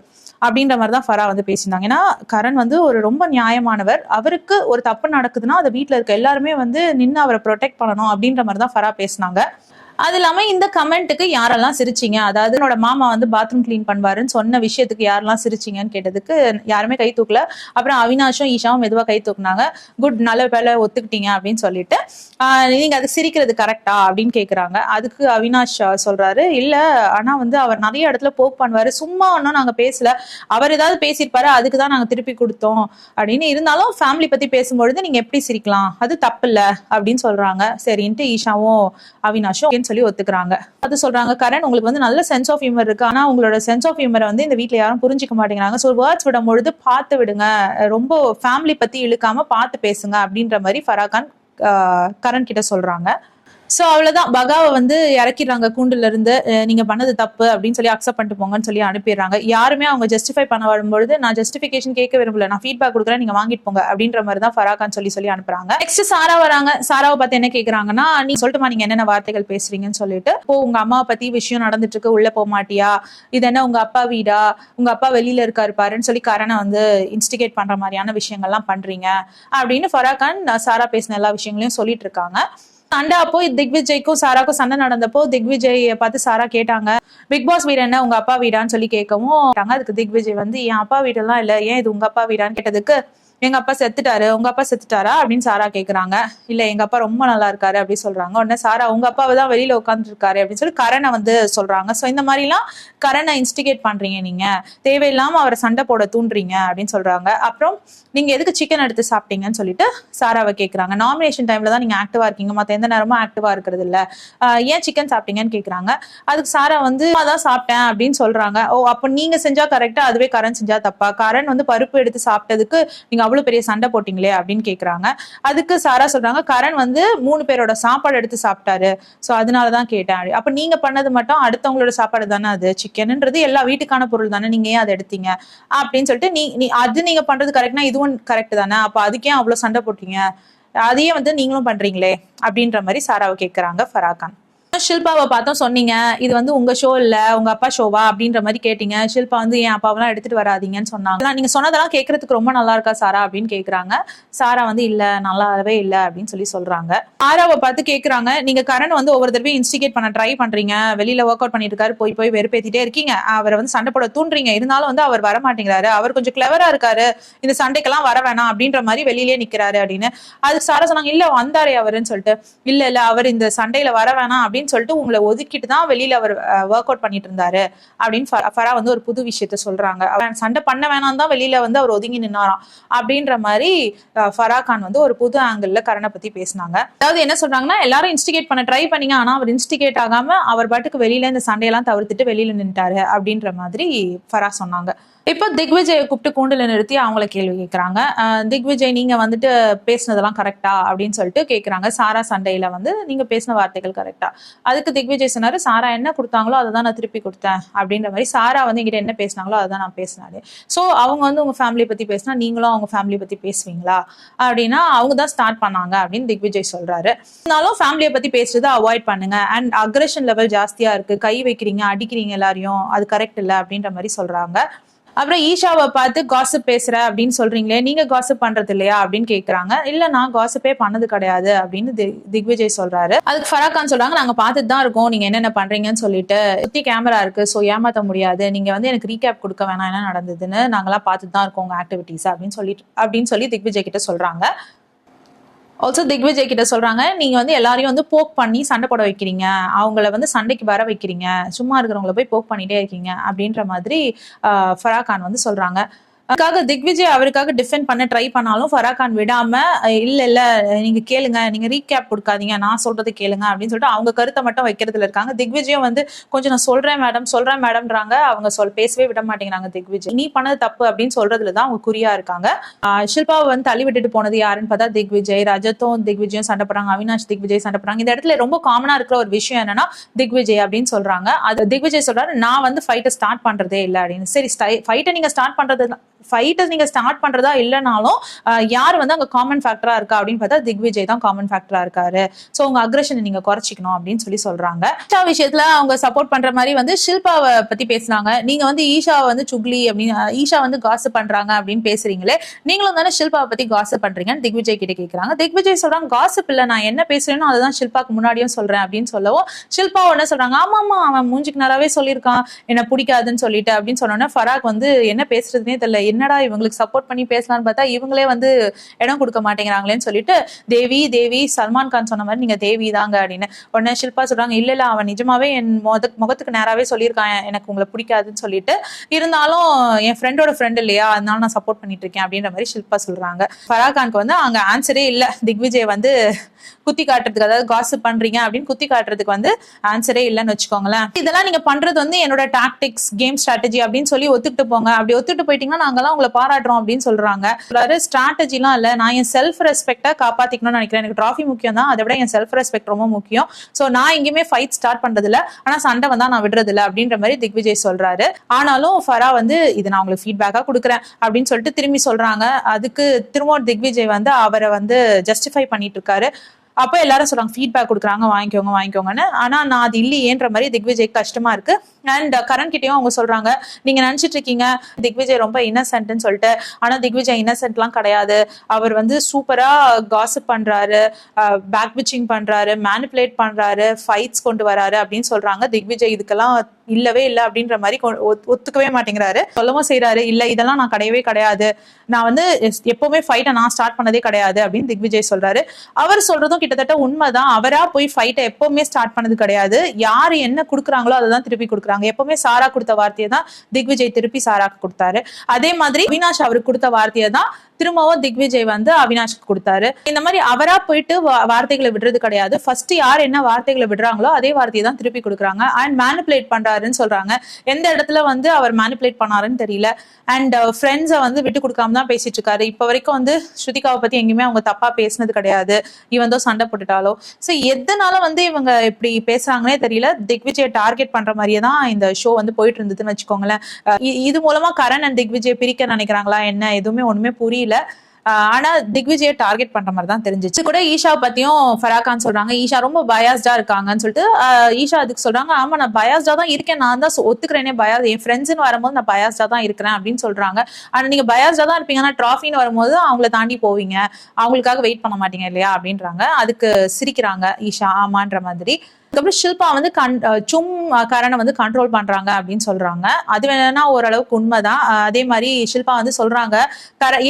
அப்படின்ற மாதிரிதான் ஃபரா வந்து பேசியிருந்தாங்க. ஏன்னா கரண் வந்து ஒரு ரொம்ப நியாயமானவர், அவருக்கு ஒரு தப்பு நடக்குதுன்னா அதை வீட்டுல இருக்க எல்லாருமே வந்து நின்று அவரை ப்ரொடெக்ட் பண்ணணும் அப்படின்ற மாதிரிதான் ஃபரா பேசினாங்க. அது இல்லாம இந்த கமெண்ட்டுக்கு யாரெல்லாம் சிரிச்சீங்க, அதாவது என்னோட மாமா வந்து பாத்ரூம் கிளீன் பண்ணுவாருன்னு சொன்ன விஷயத்துக்கு யாரெல்லாம் சிரிச்சீங்கன்னு கேட்டதுக்கு யாருமே கை தூக்கல. அப்புறம் அவினாஷும் ஈஷாவும் மெதுவா கை தூக்குனாங்க. குட், நல்ல வேலை ஒத்துக்கிட்டீங்க அப்படின்னு சொல்லிட்டு, நீங்க அது சிரிக்கிறது கரெக்டா அப்படின்னு கேக்குறாங்க. அதுக்கு அவினாஷ் சொல்றாரு, இல்ல ஆனா வந்து அவர் நிறைய இடத்துல போக் பண்ணுவாரு, சும்மா ஒன்னும் நாங்க பேசல, அவர் ஏதாவது பேசியிருப்பாரு அதுக்குதான் நாங்க திருப்பி கொடுத்தோம் அப்படின்னு. இருந்தாலும் ஃபேமிலி பத்தி பேசும்பொழுது நீங்க எப்படி சிரிக்கலாம், அது தப்பு இல்ல அப்படின்னு சொல்றாங்க. சரின்ட்டு ஈஷாவும் அவினாஷும் சொல்லி ஒத்துக்கிறாங்க. அது சொல்றாங்க, கரண் உங்களுக்கு வந்து நல்ல சென்ஸ் ஆஃப் ஹியூமர் இருக்கு, ஆனா உங்களோட சென்ஸ் ஆஃப் ஹியூமரை வந்து இந்த வீட்ல யாரும் புரிஞ்சிக்க மாட்டேங்கிறாங்க. ஸோ வேர்ட்ஸ் விடும் பொழுது பார்த்து விடுங்க, ரொம்ப ஃபேமிலி பத்தி இழுக்காம பார்த்து பேசுங்க அப்படின்ற மாதிரி ஃபராகான் கரண் கிட்ட சொல்றாங்க. சோ அவ்வளவுதான், பகாவை வந்து இறக்கிடுறாங்க கூண்டுல இருந்து. நீங்க பண்ணது தப்பு அப்படின்னு சொல்லி அக்செப்ட் பண்ணிட்டு போங்கன்னு சொல்லி அனுப்பிடுறாங்க. யாருமே அவங்க ஜஸ்டிஃபை பண்ண வரும்பொழுது நான் ஜஸ்டிபிகேஷன் கேட்க விரும்பல, நான் ஃபீட்பேக் கொடுக்குறேன், நீங்க வாங்கிட்டு போங்க அப்படின்ற மாதிரி தான் ஃபராகான் சொல்லி அனுப்புறாங்க. நெக்ஸ்ட் சாரா வராங்க. சாராவை பார்த்து என்ன கேக்குறாங்கன்னா, நீ சொல்லிட்டுமா நீங்க என்னென்ன வார்த்தைகள் பேசுறீங்கன்னு சொல்லிட்டு, இப்போ உங்க அம்மாவை பத்தி விஷயம் நடந்துட்டு இருக்கு, உள்ள போக மாட்டியா, இது என்ன உங்க அப்பா வீடா, உங்க அப்பா வெளியில இருக்காரு பாருன்னு சொல்லி கரணை வந்து இன்ஸ்டிகேட் பண்ற மாதிரியான விஷயங்கள்லாம் பண்றீங்க அப்படின்னு ஃபராகான் சாரா பேசின எல்லா விஷயங்களையும் சொல்லிட்டு இருக்காங்க. சண்டை அப்போ திக்விஜய்க்கும் சாராக்கும் சண்டை நடந்தப்போ திக்விஜய் பார்த்து சாரா கேட்டாங்க, பிக் பாஸ் வீடு என்ன உங்க அப்பா வீடான்னு சொல்லி கேட்கவும், அதுக்கு திக்விஜய் வந்து என் அப்பா வீடெல்லாம் இல்ல, ஏன் இது உங்க அப்பா வீடான்னு கேட்டதுக்கு, எங்க அப்பா செத்துட்டாரு, உங்க அப்பா செத்துட்டாரா அப்படின்னு சாரா கேக்குறாங்க. இல்ல எங்க அப்பா ரொம்ப நல்லா இருக்காரு அப்படின்னு சொல்றாங்க. உடனே சாரா உங்க அப்பாவை தான் வெளியில உட்காந்துட்டு இருக்காரு அப்படின்னு சொல்லி கரணை வந்து சொல்றாங்க. சோ இந்த மாதிரி எல்லாம் கரணை இன்ஸ்டிகேட் பண்றீங்க, நீங்க தேவையில்லாம அவரை சண்டை போட தூண்டுறீங்க அப்படின்னு சொல்றாங்க. அப்புறம் நீங்க எதுக்கு சிக்கன் எடுத்து சாப்பிட்டீங்கன்னு சொல்லிட்டு சாராவை கேக்குறாங்க. நாமினேஷன் டைம்ல தான் நீங்க ஆக்டிவா இருக்கீங்க, மத்த எந்த நேரமும் ஆக்டிவா இருக்கிறது இல்ல, ஏன் சிக்கன் சாப்பிட்டீங்கன்னு கேக்குறாங்க. அதுக்கு சாரா வந்து அதான் சாப்பிட்டேன் அப்படின்னு சொல்றாங்க. ஓ அப்ப நீங்க செஞ்சா கரெக்டா, அதுவே கரண் செஞ்சா தப்பா, கரண் வந்து பருப்பு எடுத்து சாப்பிட்டதுக்கு நீங்க அவ்வளவு பெரிய சண்டை போட்டீங்களே அப்படின்னு கேக்குறாங்க. அதுக்கு சாரா சொல்றாங்க, கரண் வந்து 3 பேரோட சாப்பாடு எடுத்து சாப்பிட்டாரு, சோ அதனாலதான் கேட்டேன். அப்ப நீங்க பண்ணது மட்டும் அடுத்தவங்களோட சாப்பாடு தானே, அது சிக்கன்ன்றது எல்லா வீட்டுக்கான பொருள் தானே, நீங்க ஏன் அதை எடுத்தீங்க அப்படின்னு சொல்லிட்டு, நீ அது நீங்க பண்றது கரெக்ட்னா இதுவும் கரெக்ட் தானே, அப்ப அதுக்கே அவ்வளவு சண்டை போட்டீங்க, அதையே வந்து நீங்களும் பண்றீங்களே அப்படின்ற மாதிரி சாராவை கேட்கிறாங்க ஃபராகான். ஷில்பாவை பார்த்தோம், சொன்னீங்க இது வந்து உங்க ஷோ இல்ல உங்க அப்பா ஷோவா அப்படின்ற மாதிரி கேட்டீங்க. ஷில்பா வந்து என் அப்பாவெல்லாம் எடுத்துட்டு வராதீங்கன்னு சொன்னாங்க. நீங்க சொன்னதெல்லாம் கேட்கறதுக்கு ரொம்ப நல்லா இருக்கா சாரா அப்படின்னு கேக்குறாங்க. சாரா வந்து இல்ல நல்லாவே இல்ல அப்படின்னு சொல்றாங்க. சாராவை பார்த்து கேக்குறாங்க, நீங்க கரண் வந்து ஒவ்வொரு தடவையும் இன்ஸ்டிகேட் பண்ண ட்ரை பண்றீங்க, வெளியில ஒர்க் அவுட் பண்ணிட்டு இருக்காரு, போய் வெறுப்பேத்திட்டே இருக்கீங்க, அவரை வந்து சண்டை போட தூண்டுறீங்க, இருந்தாலும் வந்து அவர் வர மாட்டேங்கிறாரு, அவர் கொஞ்சம் கிளவரா இருக்காரு, இந்த சண்டைக்கெல்லாம் வர வேணாம் அப்படின்ற மாதிரி வெளியிலே நிக்கிறாரு அப்படின்னு. அதுக்கு சாரா சொன்னாங்க, இல்ல வந்தாரே அவருன்னு சொல்லிட்டு. இல்ல அவர் இந்த சண்டையில வர வேணாம் அப்படின்னு சொல்லிட்டு உங்களை ஒதுக்கிட்டு தான் வெளியில அவர் ஒர்க் அவுட் பண்ணிட்டு இருந்தாரு அப்படின்னு ஃபரா வந்து ஒரு புது விஷயத்த சொல்றாங்க. அவர் சண்டை பண்ண வேணாம் தான் வெளியில வந்து அவர் ஒதுங்கி நின்னாராம் அப்படின்ற மாதிரி ஃபராகான் வந்து ஒரு புது ஆங்கிள் கரணை பத்தி பேசினாங்க. அதாவது என்ன சொல்றாங்கன்னா, எல்லாரும் இன்ஸ்டிகேட் பண்ண ட்ரை பண்ணீங்க, ஆனா அவர் இன்ஸ்டிகேட் ஆகாம அவர் பாட்டுக்கு வெளியில இந்த சண்டையெல்லாம் தவிர்த்துட்டு வெளியில நின்ட்டாரு அப்படின்ற மாதிரி ஃபரா சொன்னாங்க. இப்போ திக்விஜயை கூப்பிட்டு கூண்டுல நிறுத்தி அவங்கள கேள்வி கேட்கறாங்க. திக்விஜய் நீங்க வந்துட்டு பேசினதெல்லாம் கரெக்டா அப்படின்னு சொல்லிட்டு கேட்கறாங்க. சாரா சண்டையில வந்து நீங்க பேசின வார்த்தைகள் கரெக்டா? அதுக்கு திக்விஜய் சொன்னாரு, சாரா என்ன கொடுத்தாங்களோ அதை தான் நான் திருப்பி கொடுத்தேன் அப்படின்ற மாதிரி. சாரா வந்து என்கிட்ட என்ன பேசினாங்களோ அதான் நான் பேசினாரு. சோ அவங்க வந்து உங்க ஃபேமிலி பத்தி பேசினா நீங்களும் அவங்க ஃபேமிலி பத்தி பேசுவீங்களா அப்படின்னா அவங்க தான் ஸ்டார்ட் பண்ணாங்க அப்படின்னு திக்விஜய் சொல்றாரு. இருந்தாலும் ஃபேமிலியை பத்தி பேசுறதை அவாய்ட் பண்ணுங்க, அண்ட் அக்ரெஷன் லெவல் ஜாஸ்தியா இருக்கு, கை வைக்கிறீங்க, அடிக்கிறீங்க எல்லாரையும், அது கரெக்ட் இல்லை அப்படின்ற மாதிரி சொல்றாங்க. அப்புறம் ஈஷாவை பார்த்து காசிப் பேசுற அப்படின்னு சொல்றீங்களே, நீங்க காசிப் பண்றது இல்லையா அப்படின்னு கேக்குறாங்க. இல்ல நான் காசிப்பே பண்ணது கிடையாது அப்படின்னு திக்விஜய் சொல்றாரு. அதுக்கு ஃபராகான் சொல்றாங்க, நாங்க பார்த்துட்டு தான் இருக்கோம் நீங்க என்னென்ன பண்றீங்கன்னு சொல்லிட்டு, சுத்தி கேமரா இருக்கு, சோ ஏமாத்த முடியாது, நீங்க வந்து எனக்கு ரீகேப் கொடுக்க வேணாம் என்ன நடந்ததுன்னு, நாங்களாம் பார்த்துட்டு தான் இருக்கோம் உங்க ஆக்டிவிட்டிஸ் அப்படின்னு சொல்லி திக்விஜய் கிட்ட சொல்றாங்க. ஆல்சோ திக்விஜய் கிட்ட சொல்றாங்க, நீங்க வந்து எல்லாரையும் வந்து போக் பண்ணி சண்டை போட வைக்கிறீங்க, அவங்கள வந்து சண்டைக்கு வர வைக்கிறீங்க, சும்மா இருக்கிறவங்கள போய் போக் பண்ணிட்டே இருக்கீங்க அப்படின்ற மாதிரி ஃபராகான் வந்து சொல்றாங்க. அதுக்காக திக்விஜய் அவருக்காக டிஃபெண்ட் பண்ண ட்ரை பண்ணாலும் ஃபராகான் விடாம, இல்ல நீங்க கேளுங்க, நீங்க ரீகேப் கொடுக்காதீங்க, நான் சொல்றது கேளுங்க அப்படின்னு சொல்லிட்டு அவங்க கருத்தை மட்டும் வைக்கிறதுல இருக்காங்க. திக்விஜயும் வந்து கொஞ்சம் நான் சொல்றேன் மேடம்ன்றாங்க, அவங்க பேசவே விட மாட்டேங்கிறாங்க. திக்விஜய் நீ பண்ணது தப்பு அப்படின்னு சொல்றதுலதான் அவங்க குறியா இருக்காங்க. ஷில்பாவை வந்து தள்ளி விட்டுட்டு போனது யாருன்னு பார்த்தா திக்விஜய். ரஜத்தும் திக்விஜயும் சண்டை போடுறாங்க, அவினாஷ் திக்விஜய் சண்டை போடுறாங்க. இந்த இடத்துல ரொம்ப காமனா இருக்கிற ஒரு விஷயம் என்னன்னா திக்விஜய் அப்படின்னு சொல்றாங்க. அது திக்விஜய் சொல்றாரு, நான் வந்து ஃபைட்டை ஸ்டார்ட் பண்றதே இல்லை அப்படின்னு. சரி ஃபைட்டை நீங்க ஃபைட்டை நீங்க ஸ்டார்ட் பண்றதா இல்லைனாலும் யார் வந்து அங்க காமன் ஃபேக்டரா இருக்கா அப்படின்னு பார்த்தா திக்விஜய் தான் காமன் ஃபேக்டரா இருக்காரு. ஸோ உங்க அக்ரஷனை நீங்க குறைச்சிக்கணும் அப்படின்னு சொல்றாங்க. ஈஷா விஷயத்துல அவங்க சப்போர்ட் பண்ற மாதிரி வந்து ஷில்பாவை பத்தி பேசுனாங்க. நீங்க வந்து ஈஷாவை வந்து சுக்லி அப்படின்னு, ஈஷா வந்து காசிப் பண்றாங்க அப்படின்னு பேசுறீங்களே, நீங்களும் தானே ஷில்பாவை பத்தி காசிப் பண்றீங்கன்னு திக்விஜய் கிட்ட கேட்கறாங்க. திக்விஜய் சொல்றாங்க காசிப் இல்ல, நான் என்ன பேசுறேனோ அதுதான் ஷில்பாக்கு முன்னாடியும் சொல்றேன் அப்படின்னு சொல்லவும் ஷில்பா உடனே சொல்றாங்க ஆமாமா அவன் மூஞ்சிக்கு நேராவே சொல்லியிருக்கான் என்ன பிடிக்காதுன்னு சொல்லிட்டு அப்படின்னு சொன்னோன்னே ஃபராக் வந்து என்ன பேசுறதுனே தெரியல, என்னடா இவங்களுக்கு சப்போர்ட் பண்ணி பேசலாம்னு பார்த்தா இவங்களே வந்து இடம் கொடுக்க மாட்டேங்கிறாங்களேன்னு சொல்லிட்டு தேவி தேவி சல்மான் கான் சொன்ன மாதிரி நீங்க தேவி தாங்க அப்படின்னு. உடனே ஷில்பா சொல்றாங்க இல்ல இல்ல அவன் நிஜமாவே என் முகத்துக்கு நேராவே சொல்லியிருக்கான் எனக்கு உங்களை பிடிக்காதுன்னு சொல்லிட்டு, இருந்தாலும் என் ஃப்ரெண்டோட ஃப்ரெண்ட் இல்லையா அதனால நான் சப்போர்ட் பண்ணிட்டு இருக்கேன் அப்படின்ற மாதிரி ஷில்பா சொல்றாங்க. ஃபராக் கானுக்கு வந்து அங்க ஆன்சரே இல்ல. திக்விஜய் வந்து குத்தி காட்டுறதுக்கு, அதாவது காசிப் பண்றீங்க அப்படின்னு குத்தி காட்டுறதுக்கு வந்து ஆன்சரே இல்லைன்னு வச்சுக்கோங்களேன். இதெல்லாம் நீங்க பண்றது வந்து என்னோட டாக்டிக்ஸ் கேம் ஸ்ட்ராட்டஜி அப்படின்னு சொல்லி ஒத்துக்கிட்டு போங்க. அப்படி ஒத்துட்டு போயிட்டீங்கன்னா நாங்கெல்லாம் உங்களை பாராட்டுறோம் அப்படின்னு சொல்றாங்க. ஸ்ட்ராட்டஜிலாம் இல்ல, நான் என் செல்ஃப் ரெஸ்பெக்டை காப்பாத்திக்கணும்னு நினைக்கிறேன். எனக்கு ட்ராஃபி முக்கியம் தான், அதை விட என் செல்ஃப் ரெஸ்பெக்ட் ரொம்ப முக்கியம். சோ நான் எங்கேயுமே ஃபைட் ஸ்டார்ட் பண்றது இல்ல, ஆனா சண்டை வந்தா நான் விடுறது இல்ல அப்படின்ற மாதிரி திக்விஜய் சொல்றாரு. ஆனாலும் ஃபரா வந்து இது நான் உங்களுக்கு ஃபீட்பேக்கா கொடுக்குறேன் அப்படின்னு சொல்லிட்டு திரும்பி சொல்றாங்க. அதுக்கு திரும்ப திக்விஜய் வந்து அவரை வந்து ஜஸ்டிஃபை பண்ணிட்டு இருக்காரு. அப்போ எல்லாரும் சொல்றாங்க ஃபீட்பேக் கொடுக்குறாங்க வாங்கிக்கோங்கன்னு. ஆனா நான் அது இல்லையேன்ற மாதிரி திக்விஜய் கஷ்டமா இருக்கு. அண்ட் கரண் கிட்டயும் அவங்க சொல்றாங்க நீங்க நினைச்சிட்டு இருக்கீங்க திக்விஜய் ரொம்ப இன்னசென்ட்னு சொல்லிட்டு, ஆனா திக்விஜய் இன்னசென்ட்லாம் கிடையாது. அவர் வந்து சூப்பரா காசிப் பண்றாரு, பேக் பிச்சிங் பண்றாரு, மேனிபுலேட் பண்றாரு, ஃபைட்ஸ் கொண்டு வராரு அப்படின்னு சொல்றாங்க. திக்விஜய் இதுக்கெல்லாம் இல்லவே இல்லை அப்படின்ற மாதிரி ஒத்துக்கவே மாட்டேங்கிறாரு. சொல்லவும் செய்யறாரு இல்ல இதெல்லாம் நான் கிடையாது, நான் வந்து எப்பவுமே ஃபைட்டை நான் ஸ்டார்ட் பண்ணதே கிடையாது அப்படின்னு திக்விஜய் சொல்றாரு. அவர் சொல்றதும் கிட்டத்தட்ட உண்மைதான். அவரா போய் ஃபைட்டை எப்பவுமே ஸ்டார்ட் பண்ணது கிடையாது. யாரு என்ன கொடுக்குறாங்களோ அதை தான் திருப்பி கொடுக்குறாங்க. எப்பவுமே சாரா கொடுத்த வார்த்தையை தான் திக்விஜய் திருப்பி சாராக்கு கொடுத்தாரு. அதே மாதிரி அவினாஷ் அவருக்கு கொடுத்த வார்த்தையை தான் திரும்பவும் திக்விஜய் வந்து அவினாஷ்க்கு கொடுத்தாரு. இந்த மாதிரி அவரா போயிட்டு வார்த்தைகளை விடுறது கிடையாது. ஃபர்ஸ்ட் யார் என்ன வார்த்தைகளை விடுறாங்களோ அதே வார்த்தையை தான் திருப்பி கொடுக்குறாங்க. அண்ட் மேனிபுலேட் பண்றாருன்னு சொல்றாங்க. எந்த இடத்துல வந்து அவர் மேனிபுலேட் பண்ணாருன்னு தெரியல. அண்ட் ஃப்ரெண்ட்ஸை வந்து விட்டு கொடுக்காம தான் பேசிட்டு இருக்காரு. இப்ப வரைக்கும் வந்து ஸ்ருதிகாவை பத்தி எங்கேயுமே அவங்க தப்பா பேசினது கிடையாது, இவன் தான் சண்டை போட்டுட்டாலோ. சோ எதனால வந்து இவங்க இப்படி பேசுறாங்கன்னே தெரியல. திக்விஜயை டார்கெட் பண்ற மாதிரியே தான் இந்த ஷோ வந்து போயிட்டு இருந்ததுன்னு வச்சுக்கோங்களேன். இது மூலமா கரண் அண்ட் திக்விஜய் பிரிக்க நினைக்கிறாங்களா என்ன, எதுவுமே ஒண்ணுமே புரியல. ஆனா திக்விஜயை டார்கெட் பண்ற மாதிரி தான் தெரிஞ்சிச்சு. கூட ஈஷா பத்தியும் ஃபராக் கான் சொல்றாங்க ஈஷா ரொம்ப பயாஸ்டா இருக்காங்கன்னு சொல்லிட்டு. ஈஷா அதுக்கு சொல்றாங்க ஆமா நான் பயாஸ்டா தான் இருக்கேன், நான் தான் ஒத்துக்கிறேனே பயாஸ், என் ஃப்ரெண்ட்ஸ்ன்னு வரும்போது நான் பயாஸ்டா தான் இருக்கிறேன் அப்படின்னு சொல்றாங்க. ஆனா நீங்க பயாஸ்டா தான் இருப்பீங்க, ஆனா ட்ராஃபின்னு வரும்போது அவங்கள தாண்டி போவீங்க, அவங்களுக்காக வெயிட் பண்ண மாட்டீங்க இல்லையா அப்படின்றாங்க. அதுக்கு சிரிக்கிறாங்க ஈஷா ஆமான்ற மாதிரி. அதுக்கப்புறம் ஷில்பா வந்து கரணை வந்து கண்ட்ரோல் பண்றாங்க அப்படின்னு சொல்றாங்க. அது வேணா ஓரளவுக்கு உண்மைதான். அதே மாதிரி ஷில்பா வந்து சொல்றாங்க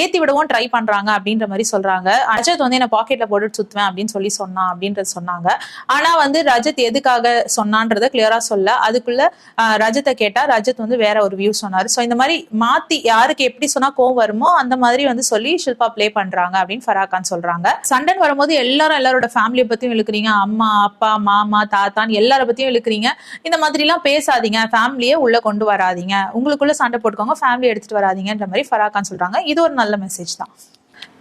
ஏத்தி விடவும் ட்ரை பண்றாங்க அப்படின்ற மாதிரி சொல்றாங்க. ரஜத் வந்து என்ன பாக்கெட்ல போட்டு சுத்துவேன் அப்படின்னு சொன்னான் அப்படின்றது சொன்னாங்க. ஆனா வந்து ரஜத் எதுக்காக சொன்னான்றத கிளியரா சொல்ல. அதுக்குள்ள ரஜத்தை கேட்டா ரஜத் வந்து வேற ஒரு வியூ சொன்னாரு. சோ இந்த மாதிரி மாத்தி யாருக்கு எப்படி சொன்னா கோவம் வருமோ அந்த மாதிரி வந்து சொல்லி ஷில்பா பிளே பண்றாங்க அப்படின்னு ஃபராக் கான் சொல்றாங்க. சண்டன் வரும்போது எல்லாரோட ஃபேமிலியை பத்தியும் இழுக்கிறீங்க, அம்மா அப்பா மாமா தாத்தான் எல்லார பத்தியும் இழுக்கிறீங்க, இந்த மாதிரி எல்லாம் பேசாதீங்க, ஃபேமிலியே உள்ள கொண்டு வராதீங்க, உங்களுக்குள்ள சண்டை போட்டுக்கோங்க, ஃபேமிலி எடுத்துட்டு வராதீங்கன்ற மாதிரி ஃபராக் கான் சொல்றாங்க. இது ஒரு நல்ல மெசேஜ் தான்.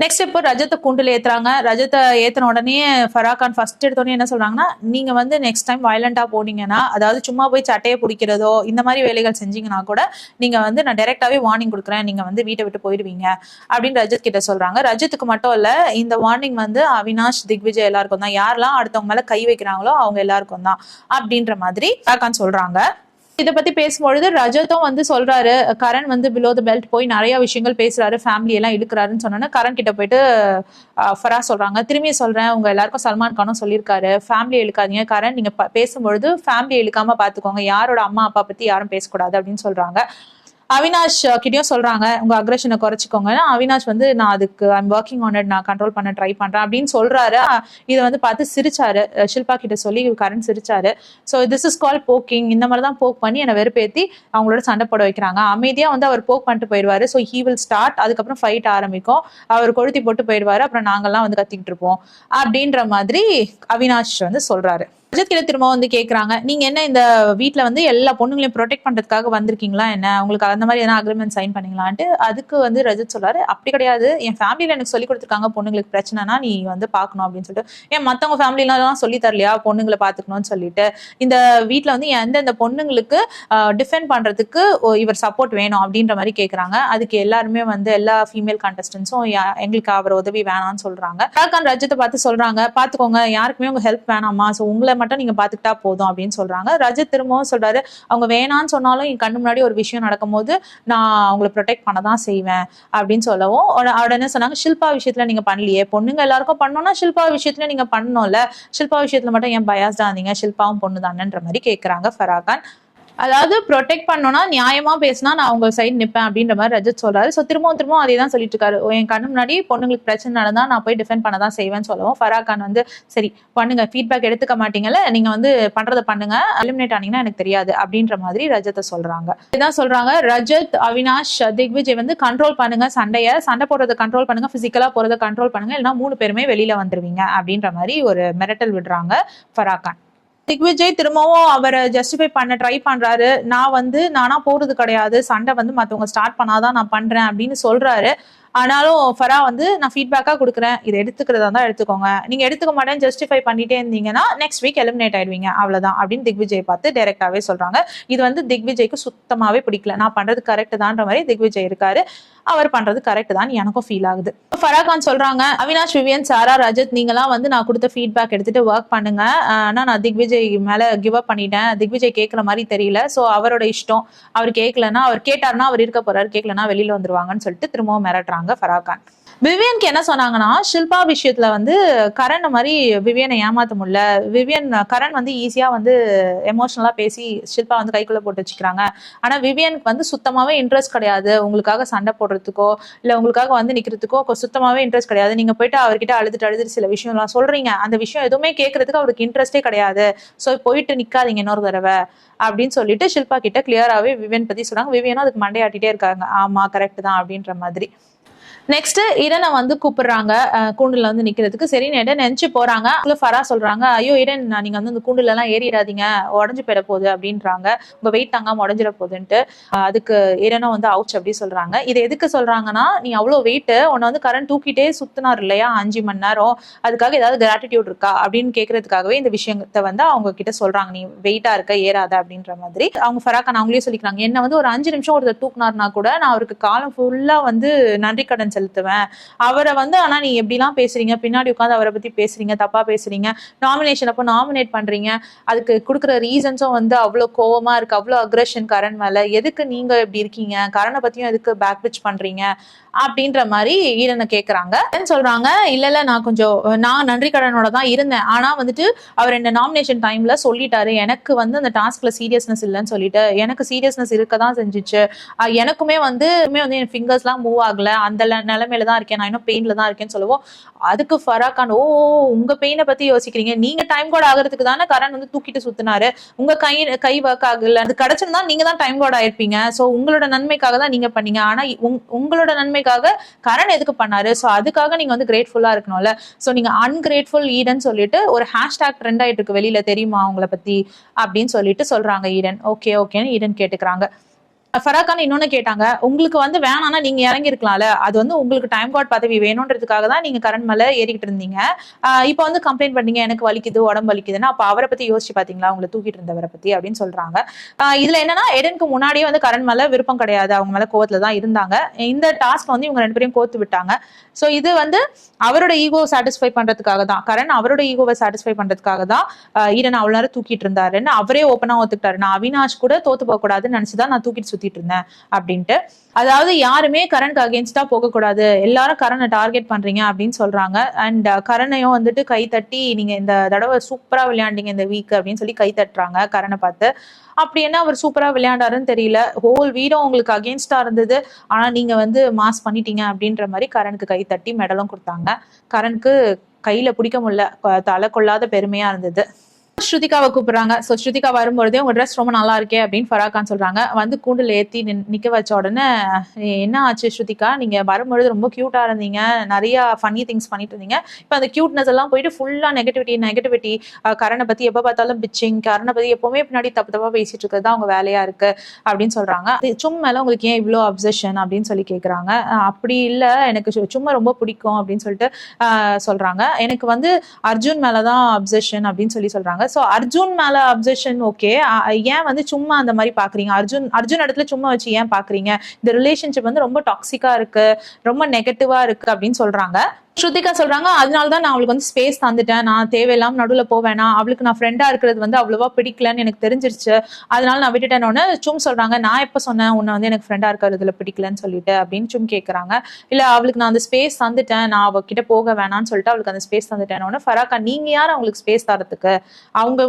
நெக்ஸ்ட் இப்போ ரஜத்தை கூண்டுல ஏத்துறாங்க. ரஜத்தை ஏத்தின உடனே ஃபராக் கான் ஃபர்ஸ்ட் எடுத்தோடனே என்ன சொல்றாங்கன்னா நீங்க வந்து நெக்ஸ்ட் டைம் வயலண்டா போனீங்கன்னா, அதாவது சும்மா போய் சட்டையை பிடிக்கிறதோ இந்த மாதிரி வேலைகள் செஞ்சீங்கன்னா கூட நீங்க வந்து நான் டைரக்டாவே வார்னிங் கொடுக்குறேன், நீங்க வந்து வீட்டை விட்டு போயிடுவீங்க அப்படின்னு ரஜத் கிட்ட சொல்றாங்க. ரஜத்துக்கு மட்டும் இல்ல, இந்த வார்னிங் வந்து அவினாஷ் திக்விஜய் எல்லாருக்கும் தான், யாரெல்லாம் அடுத்தவங்க மேல கை வைக்கிறாங்களோ அவங்க எல்லாருக்கும் தான் அப்படின்ற மாதிரி ஃபராக் கான் சொல்றாங்க. இதை பத்தி பேசும்பொழுது ரஜத்தும் வந்து சொல்றாரு கரண் வந்து பிலோ த பெல்ட் போய் நிறைய விஷயங்கள் பேசுறாரு, ஃபேமிலி எல்லாம் இழுக்கிறாருன்னு சொன்னோன்னா கரண் கிட்ட போயிட்டு ஃபரா சொல்றாங்க திரும்பி சொல்றேன் உங்க எல்லாருக்கும் சல்மான் கானும் சொல்லியிருக்காரு ஃபேமிலி இழுக்காதீங்க, கரண் நீங்க பேசும்பொழுது ஃபேமிலி இழுக்காம பாத்துக்கோங்க, யாரோட அம்மா அப்பா பத்தி யாரும் பேசக்கூடாது அப்படின்னு சொல்றாங்க. அவினாஷ் கிட்டயும் சொல்றாங்க உங்க அக்ரஷனை குறைச்சிக்கோங்க. அவினாஷ் வந்து நான் அதுக்கு ஐம் ஒர்க்கிங் ஆன் இட், நான் கண்ட்ரோல் பண்ண ட்ரை பண்றேன் அப்படின்னு சொல்றாரு. இதை வந்து பார்த்து சிரிச்சாரு, ஷில்பா கிட்ட சொல்லி கரண் சிரிச்சாரு. So this is call poking, இந்த மாதிரி தான் போக் பண்ணி என்னை வெறுப்பேத்தி அவங்களோட சண்டை போட வைக்கிறாங்க. அமைதியா வந்து அவர் போக் பண்ணிட்டு போயிடுவாரு. ஸோ ஹீ வில் ஸ்டார்ட், அதுக்கப்புறம் ஃபைட் ஆரம்பிக்கும், அவர் கொளுத்தி போட்டு போயிடுவாரு, அப்புறம் நாங்கெல்லாம் வந்து கத்திக்கிட்டு இருப்போம் அப்படின்ற மாதிரி அவினாஷ் வந்து சொல்றாரு. ரஜத் கிட்ட திரும்ப வந்து கேக்குறாங்க, நீங்க என்ன இந்த வீட்டுல வந்து எல்லா பொண்ணுங்களையும் ப்ரொடெக்ட் பண்றதுக்காக வந்திருக்கீங்களா என்ன, உங்களுக்கு அந்த மாதிரி எதனா அக்ரிமெண்ட் சைன் பண்ணீங்களான்ட்டு. அதுக்கு வந்து ரஜத் சொல்றாரு, அப்படி கிடையாது, என் ஃபேமிலியில எனக்கு சொல்லி கொடுத்துருக்காங்க பொண்ணுங்களுக்கு பிரச்சனைனா நீ வந்து பாக்கணும் அப்படின்னு சொல்லிட்டு. ஏன் மத்தவங்க ஃபேமிலிலாம் சொல்லி தரலையா பொண்ணுங்களை பாத்துக்கணும்னு சொல்லிட்டு. இந்த வீட்டுல வந்து எந்தெந்த பொண்ணுங்களுக்கு டிஃபெண்ட் பண்றதுக்கு இவர் சப்போர்ட் வேணும் அப்படின்ற மாதிரி கேக்குறாங்க. அதுக்கு எல்லாருமே வந்து எல்லா ஃபீமேல் கண்டஸ்டன்ஸும் எங்களுக்கு அவர் உதவி வேணாம்னு சொல்றாங்க. ரஜத்தை பார்த்து சொல்றாங்க, பாத்துக்கோங்க யாருக்குமே உங்க ஹெல்ப் வேணாமா, சோ உங்களை மட்டும் நீங்க பாத்துக்கிட்டா போதும் அப்படின்னு சொல்றாங்க. ரஜத் திரும்பவும் சொல்றாரு, அவங்க வேணான்னு சொன்னாலும் என் கண்ணு முன்னாடி ஒரு விஷயம் நடக்கும் போது நான் அவங்களை ப்ரொடெக்ட் பண்ணதான் செய்வேன் அப்படின்னு சொல்லவும், அவட என்ன சொன்னாங்க, ஷில்பா விஷயத்துல நீங்க பண்ணலையே, பொண்ணுங்க எல்லாருக்கும் பண்ணோம்னா ஷில்பா விஷயத்துல நீங்க பண்ணணும்ல, ஷில்பா விஷயத்துல மட்டும் ஏன் பயாஸ்டா இருந்தீங்க, ஷில்பாவும் பொண்ணு தானேன்ற மாதிரி கேட்கறாங்க ஃபராகான். அதாவது ப்ரொடெக்ட் பண்ணோம்னா நியாயமா பேசினா நான் அவங்க சைடு நிப்பேன் அப்படின்ற மாதிரி ரஜத் சொல்றாரு. சோ திரும்பவும் அதே தான் சொல்லிட்டு இருக்காரு, என் கண்ணு முன்னாடி பொண்ணுங்களுக்கு பிரச்சனை நடந்தா நான் போய் டிஃபெண்ட் பண்ணதான் செய்வேன்னு சொல்லவும், ஃபராகான் வந்து சரி பண்ணுங்க, ஃபீட்பேக் எடுத்துக்க மாட்டீங்கல்ல, நீங்க வந்து பண்றதை பண்ணுங்க, எலிமினேட் ஆனீங்கன்னா எனக்கு தெரியாது அப்படின்ற மாதிரி ரஜத்தை சொல்றாங்க. இதான் சொல்றாங்க, ரஜத், அவினாஷ், திக்விஜய் வந்து கண்ட்ரோல் பண்ணுங்க, சண்டை போடுறதை கண்ட்ரோல் பண்ணுங்க, பிசிக்கலா போறதை கண்ட்ரோல் பண்ணுங்க, இல்லைன்னா 3 பேருமே வெளியில வந்துருவீங்க அப்படின்ற மாதிரி ஒரு மிரட்டல் விடுறாங்க ஃபராகான். திக்விஜய் திரும்பவும் அவரை ஜஸ்டிஃபை பண்ண ட்ரை பண்றாரு, நானா போறது கிடையாது, சண்டை வந்து மத்தவங்க ஸ்டார்ட் பண்ணாதான் நான் பண்றேன் அப்படின்னு சொல்றாரு. ஆனாலும் ஃபரா வந்து நான் ஃபீட்பேக்கா கொடுக்குறேன், இதை எடுத்துக்கிறதா தான் எடுத்துக்கோங்க, நீங்க எடுத்துக்க மாட்டேன்னு ஜஸ்டிஃபை பண்ணிட்டே இருந்தீங்கன்னா நெக்ஸ்ட் வீக் எலிமினேட் ஆயிடுவீங்க அவ்வளவுதான் அப்படின்னு திக்விஜய் பார்த்து டைரக்டாவே சொல்றாங்க. இது வந்து திக்விஜய்க்கு சுத்தமாவே பிடிக்கல, நான் பண்றது கரெக்ட் தான்ற மாதிரி திக்விஜய் இருக்காரு, அவர் பண்றது கரெக்ட் தான் எனக்கும் ஃபீல் ஆகுது. ஃபராகான் சொல்றாங்க, அவினாஷ், விவியன், சாரா, ரஜத் நீங்களாம் வந்து நான் கொடுத்த ஃபீட்பேக் எடுத்துட்டு ஒர்க் பண்ணுங்க, ஆனா நான் திக்விஜய் மேல கிவ் அப் பண்ணிட்டேன், திக்விஜய் கேட்கற மாதிரி தெரியல, சோ அவரோட இஷ்டம், அவர் கேட்கலன்னா, அவர் கேட்டாருன்னா அவர் இருக்க போறாரு, கேட்கலன்னா வெளியில வந்துருவாங்கன்னு சொல்லிட்டு திரும்பவும் மிரட்டுறாங்க ஃபராகான். விவியனுக்கு என்ன சொன்னாங்கன்னா, ஷில்பா விஷயத்துல வந்து கரண் மாதிரி விவியனை ஏமாத்த முடியல, கரண் வந்து ஈஸியா வந்து எமோஷனலா பேசி ஷில்பா வந்து கைக்குள்ள போட்டு வச்சுக்கிறாங்க, ஆனா விவியனுக்கு வந்து சுத்தமாவே இன்ட்ரெஸ்ட் கிடையாது, உங்களுக்காக சண்டை போடுறதுக்கோ இல்ல உங்களுக்காக வந்து நிக்கிறதுக்கோ சுத்தமாவே இன்ட்ரெஸ்ட் கிடையாது, நீங்க போயிட்டு அவர்கிட்ட அழுதுட்டு சில விஷயம் எல்லாம் சொல்றீங்க, அந்த விஷயம் எதுவுமே கேட்கறதுக்கு அவருக்கு இன்ட்ரெஸ்டே கிடையாது, சோ போயிட்டு நிக்காதீங்க இன்னொரு தடவை அப்படின்னு சொல்லிட்டு ஷில்பா கிட்ட கிளியராவே விவியன் பத்தி சொல்றாங்க. விவியனும் அதுக்கு மண்டையாட்டிட்டே இருக்காங்க, ஆமா கரெக்ட் தான் அப்படின்ற மாதிரி. நெக்ஸ்ட் இடனை வந்து கூப்பிடுறாங்க கூண்டுல வந்து நிக்கிறதுக்கு. சரி இடன் நினைச்சு போறாங்க. ஃபரா சொல்றாங்க, ஐயோ இடன் நீங்க வந்து இந்த கூண்டுல எல்லாம் ஏறிடாதீங்க, உடஞ்சு போயிட போகுது அப்படின்றாங்க, உங்க வெயிட் தாங்காம உடஞ்சிட போகுதுன்ட்டு. அதுக்கு இடனும் வந்து அவுச் அப்படி சொல்றாங்க. இது எதுக்கு சொல்றாங்கன்னா, நீ அவ்வளவு வெயிட், உன்னை வந்து கரண் தூக்கிட்டே சுத்தினார் இல்லையா 5 மணி நேரம், அதுக்காக ஏதாவது கிராட்டிடியூட் இருக்கா அப்படின்னு கேட்கறதுக்காகவே இந்த விஷயத்த வந்து அவங்க கிட்ட சொல்றாங்க, நீ வெயிட்டா இருக்க ஏறாத அப்படின்ற மாதிரி. அவங்க ஃபராகான் அவங்களே சொல்லிக்கிறாங்க, என்ன வந்து ஒரு 5 நிமிஷம் ஒருத்தர் தூக்குனார்னா கூட நான் அவருக்கு காலம் ஃபுல்லா வந்து நன்றி கடன் செலுத்துவேன், அவரை வந்து ஆனா நீ எப்படிலாம் பேசுறீங்க, பின்னாடி உட்காந்து அவரை பத்தி பேசுறீங்க, தப்பா பேசுறீங்க, நாமினேஷன் அப்போ நாமினேட் பண்றீங்க, அதுக்கு கொடுக்குற ரீசன்ஸும் வந்து அவ்வளவு கோவமா இருக்கு, அவ்வளவு அக்ரெஷன் கரண் மேல, எதுக்கு நீங்க இப்படி இருக்கீங்க, கரணை பத்தியும் எதுக்கு பேக் பிச் பண்றீங்க அப்படின்ற மாதிரி ஈரனை கேக்குறாங்க. சொல்றாங்க, இல்ல நான் நன்றி கடனோட தான் இருந்தேன், ஆனா வந்துட்டு அவர் என்ன நாமினேஷன் டைம்ல சொல்லிட்டாரு, எனக்கு வந்து அந்த டாஸ்க்ல சீரியஸ்னஸ் இல்லைன்னு சொல்லிட்டு, எனக்கு சீரியஸ்னஸ் இருக்கதான் செஞ்சுச்சு, எனக்குமே வந்து என் ஃபிங்கர்ஸ் எல்லாம் மூவ் ஆகல, அந்த நிலைமையில தான் இருக்கேன், நான் இன்னும் பெயின்ல தான் இருக்கேன்னு சொல்லுவோம். அதுக்கு ஃபராகான், உங்க பெயினை பத்தி யோசிக்கிறீங்க, நீங்க டைம் கோட் ஆகிறதுக்கு தானே கரண் வந்து தூக்கிட்டு சுத்தினாரு, உங்க கை ஒர்க் ஆகல, அது கிடைச்சிருந்தா நீங்க தான் டைம் கோட் ஆயிருப்பீங்க, சோ உங்களோட நன்மைக்காக தான் நீங்க பண்ணீங்க, ஆனா உங்களோட நன்மைக்காக கரண் எதுக்கு பண்ணாரு, சோ அதுக்காக நீங்க வந்து கிரேட்ஃபுல்லா இருக்கணும்ல, சோ நீங்க அன்கிரேட்ஃபுல் ஈடன் சொல்லிட்டு ஒரு ஹேஷ்டாக் ட்ரெண்ட் ஆயிட்டு இருக்கு வெளியில, தெரியுமா உங்களை பத்தி அப்படின்னு சொல்லிட்டு சொல்றாங்க ஈடன். ஓகேன்னு ஈடன் கேட்டுக்கிறாங்க. ஃபராகான் இன்னொன்னு கேட்டாங்க, உங்களுக்கு வந்து வேணாம்னா நீங்க இறங்கி இருக்கலாம்ல, அது வந்து உங்களுக்கு டைம் கார்டு பதவி வேணும்ன்றதுக்காக தான் நீங்க கரண் மேல ஏறிக்கிட்டு இருந்தீங்க, இப்ப வந்து கம்ப்ளைண்ட் பண்ணீங்க எனக்கு வலிக்குது உடம்பு வலிக்குதுன்னா, அப்ப அவரை பத்தி யோசிச்சு பாத்தீங்களா, உங்களை தூக்கிட்டு இருந்தவரை பத்தி அப்படின்னு சொல்றாங்க. இதுல என்னன்னா, எடனுக்கு முன்னாடியே வந்து கரண் மேல விருப்பம் கிடையாது, அவங்க மேல கோவத்துல தான் இருந்தாங்க, இந்த டாஸ்க் வந்து இவங்க 2 பேரையும் கோத்து விட்டாங்க. சோ இது வந்து அவரோட ஈகோ சாட்டிஸ்ஃபை பண்றதுக்காக தான், கரண் அவரோட ஈகோவை சாட்டிஸ்ஃபை பண்றதுக்காக தான் ஈரன் அவ்வளவு நேரம் தூக்கிட்டு இருந்தாருன்னு அவரே ஓப்பனா ஒத்துக்கிட்டாரு, நான் அவினாஷ் கூட தோத்து போக கூடாதுன்னு நினைச்சுதான் நான் தூக்கிட்டு சுத்திட்டு இருந்தேன் அப்படின்ட்டு. அதாவது யாருமே கரண்ட்க்கு அகேன்ஸ்டா போகக்கூடாது, எல்லாரும் கரனை டார்கெட் பண்றீங்க அப்படின்னு சொல்றாங்க. அண்ட் கரணையும் வந்துட்டு கை தட்டி, நீங்க இந்த தடவை சூப்பரா விளையாண்டீங்க இந்த வீக் அப்படின்னு சொல்லி கை தட்டுறாங்க கரனை பார்த்து. அப்படி என்ன அவர் சூப்பரா விளையாண்டாருன்னு தெரியல, ஹோல் வீடும் உங்களுக்கு அகேன்ஸ்டா இருந்தது, ஆனா நீங்க வந்து மாஸ் பண்ணிட்டீங்க அப்படின்ற மாதிரி கரனுக்கு கை தட்டி மெடலும் கொடுத்தாங்க. கரனுக்கு கையில பிடிக்க முடியல, தலை கொள்ளாத பெருமையா இருந்தது. ஸ்ருதிகாவை கூப்பிடுறாங்க. சோ ஸ்ருதிகா வரும்பொழுதே உங்க ட்ரெஸ் ரொம்ப நல்லா இருக்கே அப்படின்னு ஃபராகான் சொல்றாங்க. வந்து கூண்டுல ஏத்தி நிக்க வச்ச உடனே என்ன ஆச்சு ஸ்ருதிகா, நீங்க வரும்பொழுது ரொம்ப கியூட்டா இருந்தீங்க, நிறைய ஃபன்னி திங்ஸ் பண்ணிட்டு இருந்தீங்க, இப்ப அந்த கியூட்னஸ் எல்லாம் போயிட்டு ஃபுல்லா நெகட்டிவிட்டி கரனை பத்தி எப்ப பார்த்தாலும் பிச்சிங், கரனை பத்தி எப்பவுமே பின்னாடி தப்பு தப்பா பேசிட்டு இருக்கிறது தான் அவங்க வேலையா இருக்கு அப்படின்னு சொல்றாங்க. சும் மேல உங்களுக்கு ஏன் இவ்வளவு அப்சஷன் அப்படின்னு சொல்லி கேக்குறாங்க. அப்படி இல்ல, எனக்கு சும்மா ரொம்ப பிடிக்கும் அப்படின்னு சொல்லிட்டு சொல்றாங்க. எனக்கு வந்து அர்ஜுன் மேலதான் அப்சஷன் அப்படின்னு சொல்லி சொல்றாங்க. சோ அர்ஜுன் மேல அப்சஷன் ஓகே, ஏன் வந்து சும்மா அந்த மாதிரி பாக்குறீங்க, அர்ஜுன் இடத்துல சும்மா வச்சு ஏன் பாக்குறீங்க, இந்த ரிலேஷன்ஷிப் வந்து ரொம்ப டாக்ஸிக்கா இருக்கு, ரொம்ப நெகட்டிவா இருக்கு அப்படின்னு சொல்றாங்க. ஸ்ருதிகா சொல்றாங்க, அதனாலதான் நான் அவளுக்கு வந்து ஸ்பேஸ் தந்துட்டேன், நான் தேவையில்லாம நடுவுல போவேனா, அவளுக்கு நான் ஃப்ரெண்டா இருக்கிறது வந்து அவ்வளவா பிடிக்கலன்னு எனக்கு தெரிஞ்சிருச்சு, அதனால நான் விட்டுட்டேன்னு சும் சொல்றாங்க. நான் எப்ப சொன்னேன் உன்னை வந்து எனக்கு ஃப்ரெண்டா இருக்கிறதுல பிடிக்கலன்னு சொல்லிட்டு அப்படின்னு சும் கேட்கறாங்க. இல்ல அவளுக்கு நான் அந்த ஸ்பேஸ் தந்துட்டேன், நான் அவகிட்ட போக வேணாம்னு சொல்லிட்டு அவளுக்கு அந்த ஸ்பேஸ் தந்துட்டேன்னு ஃபராகான், நீங்க யாரும் அவங்களுக்கு ஸ்பேஸ் தரத்துக்கு,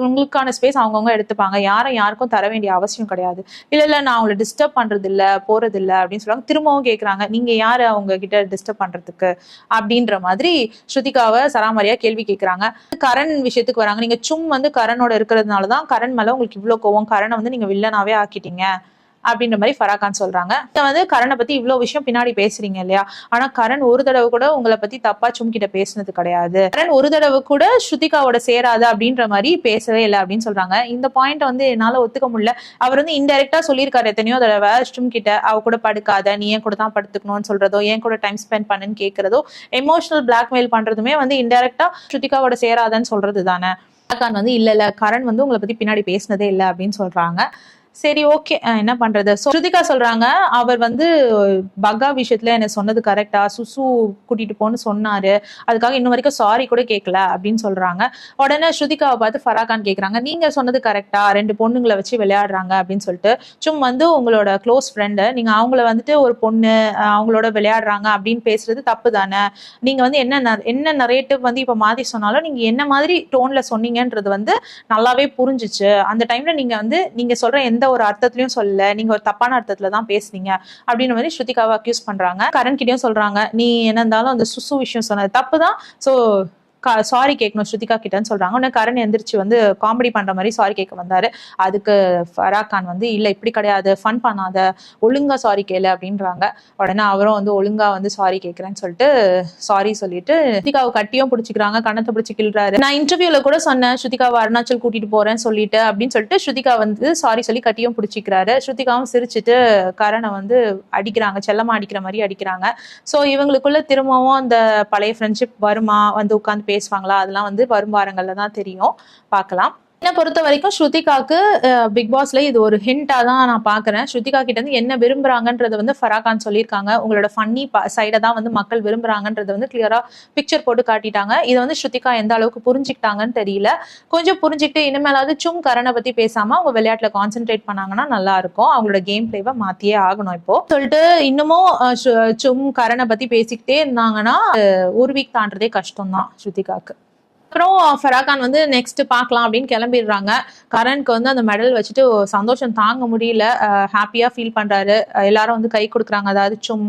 உங்களுக்கான ஸ்பேஸ் அவங்கவுங்க எடுத்துப்பாங்க, யாருக்கும் தர வேண்டிய அவசியம் கிடையாது. இல்ல நான் அவங்களை டிஸ்டர்ப் பண்றது இல்ல, போறது இல்ல அப்படின்னு சொல்றாங்க. திரும்பவும் கேட்கறாங்க, நீங்க யாரு அவங்க கிட்ட டிஸ்டர்ப் பண்றதுக்கு அப்படின்ற மாதிரி ஸ்ருதிகாவை சராமரியா கேள்வி கேட்கிறாங்க. கரண் விஷயத்துக்கு வராங்க. நீங்க சும் வந்து கரனோட இருக்கிறதுனாலதான் கரண் மேல உங்களுக்கு இவ்வளவு கோவம், கரனை வந்து நீங்க வில்லனாவே ஆக்கிட்டீங்க அப்படின்ற மாதிரி ஃபராகான் சொல்றாங்க. வந்து கரனை பத்தி இவ்வளவு விஷயம் பின்னாடி பேசுறீங்க இல்லையா, ஆனா கரண் ஒரு தடவை கூட உங்களை பத்தி தப்பா சும் கிட்ட பேசுனது கிடையாது, கரண் ஒரு தடவை கூட ஸ்ருதிகாவோட சேராது அப்படின்ற மாதிரி பேசவே இல்லை அப்படின்னு சொல்றாங்க. இந்த பாயிண்ட் வந்து என்னால ஒத்துக்க முடியல. அவர் வந்து இன்டைரக்டா சொல்லியிருக்காரு எத்தனையோ தடவை சும் கிட்ட, அவ கூட படுக்காத, நீ ஏன் கூட தான் படுத்துக்கணும்னு சொல்றதோ, ஏன் கூட டைம் ஸ்பெண்ட் பண்ணுன்னு கேட்கறதோ, எமோஷனல் பிளாக்மெயில் பண்றதுமே வந்து இன்டைரக்டா ஸ்ருதிகாவோட சேராதன்னு சொல்றது தானே. வந்து இல்ல கரண் வந்து உங்களை பத்தி பின்னாடி பேசினதே இல்லை அப்படின்னு சொல்றாங்க. சரி ஓகே, என்ன பண்றது. ஸ்ருதிகா சொல்றாங்க, அவர் வந்து பகா விஷயத்துல என்ன சொன்னது கரெக்டா, சுசு கூட்டிட்டு போன்னு சொன்னாரு, அதுக்காக இன்னும் வரைக்கும் சாரி கூட கேட்கல அப்படின்னு சொல்றாங்க. உடனே ஸ்ருதிகாவை பார்த்து ஃபராகான் கேட்கறாங்க, நீங்க சொன்னது கரெக்டா, 2 பொண்ணுங்களை வச்சு விளையாடுறாங்க அப்படின்னு சொல்லிட்டு, சும் வந்து உங்களோட க்ளோஸ் ஃப்ரெண்டு, நீங்க அவங்கள வந்துட்டு ஒரு பொண்ணு அவங்களோட விளையாடுறாங்க அப்படின்னு பேசுறது தப்பு தானே. நீங்க வந்து என்ன நரேட்டிவ் வந்து இப்ப மாத்தி சொன்னாலும் நீங்க என்ன மாதிரி டோன்ல சொன்னீங்கன்றது வந்து நல்லாவே புரிஞ்சிச்சு. அந்த டைம்ல நீங்க சொல்ற எந்த ஒரு அர்த்தத்திலயும் சொல்லல, நீங்க ஒரு தப்பான அர்த்தத்துல தான் பேசுனீங்க அப்படின்னு மாதிரி ஸ்ருதிகாவை அக்யூஸ் பண்றாங்க. கரண் கிட்டயும் சொல்றாங்க, நீ என்ன இருந்தாலும் அந்த சுசு விஷயம் சொன்னது தப்புதான், சோ சாரி கேட்கணும் ஸ்ருதிகா கிட்டன்னு சொல்றாங்க. உடனே கரண் எந்திரிச்சு வந்து காமெடி பண்ற மாதிரி சாரி கேட்க வந்தாரு. அதுக்கு ஃபராகான் வந்து இல்ல இப்படி கிடையாது, ஃபன் பண்ணாத, ஒழுங்கா சாரி கேளு அப்படின்றாங்க. உடனே அவரும் வந்து ஒழுங்கா வந்து சாரி கேட்கிறேன்னு சொல்லிட்டு சாரி சொல்லிட்டு ஸ்ருதிகாவை கட்டியும் பிடிச்சிக்கிறாங்க, கண்ணத்தை பிடிச்சி கிள்றாரு. நான் இன்டர்வியூல கூட சொன்னேன் ஸ்ருதிகாவை அருணாச்சல் கூட்டிட்டு போறேன்னு சொல்லிட்டு அப்படின்னு சொல்லிட்டு ஸ்ருதிகா வந்து சாரி சொல்லி கட்டியும் பிடிச்சிக்கிறாரு. ஸ்ருதிகாவும் சிரிச்சுட்டு கரணை வந்து அடிக்கிறாங்க, செல்லமா அடிக்கிற மாதிரி அடிக்கிறாங்க. சோ இவங்களுக்குள்ள திரும்பவும் அந்த பழைய ஃப்ரெண்ட்ஷிப் வருமா, வந்து உட்காந்து பேசுவாங்களா, அதெல்லாம் வந்து வரும் வாரங்கள்ல தான் தெரியும், பார்க்கலாம். என்ன பொறுத்த வரைக்கும் ஸ்ருதிகாக்கு பிக் பாஸ்ல இது ஒரு ஹிண்டா தான் நான் பாக்குறேன். ஸ்ருதிகா கிட்ட இருந்து என்ன விரும்புறாங்கன்றது வந்து ஃபராகான் சொல்லியிருக்காங்க. உங்களோட ஃபன்னி சைடை தான் வந்து மக்கள் விரும்புறாங்கன்றது வந்து கிளியரா பிக்சர் போட்டு காட்டிட்டாங்க. இதை வந்து ஸ்ருதிகா எந்த அளவுக்கு புரிஞ்சுக்கிட்டாங்கன்னு தெரியல. கொஞ்சம் புரிஞ்சுக்கிட்டு இனிமேலாவது சும் கரணை பத்தி பேசாம அவங்க விளையாட்டுல கான்சென்ட்ரேட் பண்ணாங்கன்னா நல்லா இருக்கும். அவங்களோட கேம் பிளேவை மாத்தியே ஆகணும் இப்போ சொல்லிட்டு இன்னமும் சும் கரணை பத்தி பேசிக்கிட்டே இருந்தாங்கன்னா ஒரு வீக் தாண்டதே கஷ்டம் தான் ஸ்ருதிகாக்கு. அப்புறம் ஃபராகான் வந்து நெக்ஸ்ட் பார்க்கலாம் அப்படின்னு கிளம்பிடுறாங்க. கரனுக்கு வந்து அந்த மெடல் வச்சுட்டு சந்தோஷம் தாங்க முடியல, ஹாப்பியா ஃபீல் பண்றாரு. எல்லாரும் வந்து கை கொடுக்குறாங்க, அதாவது சும்,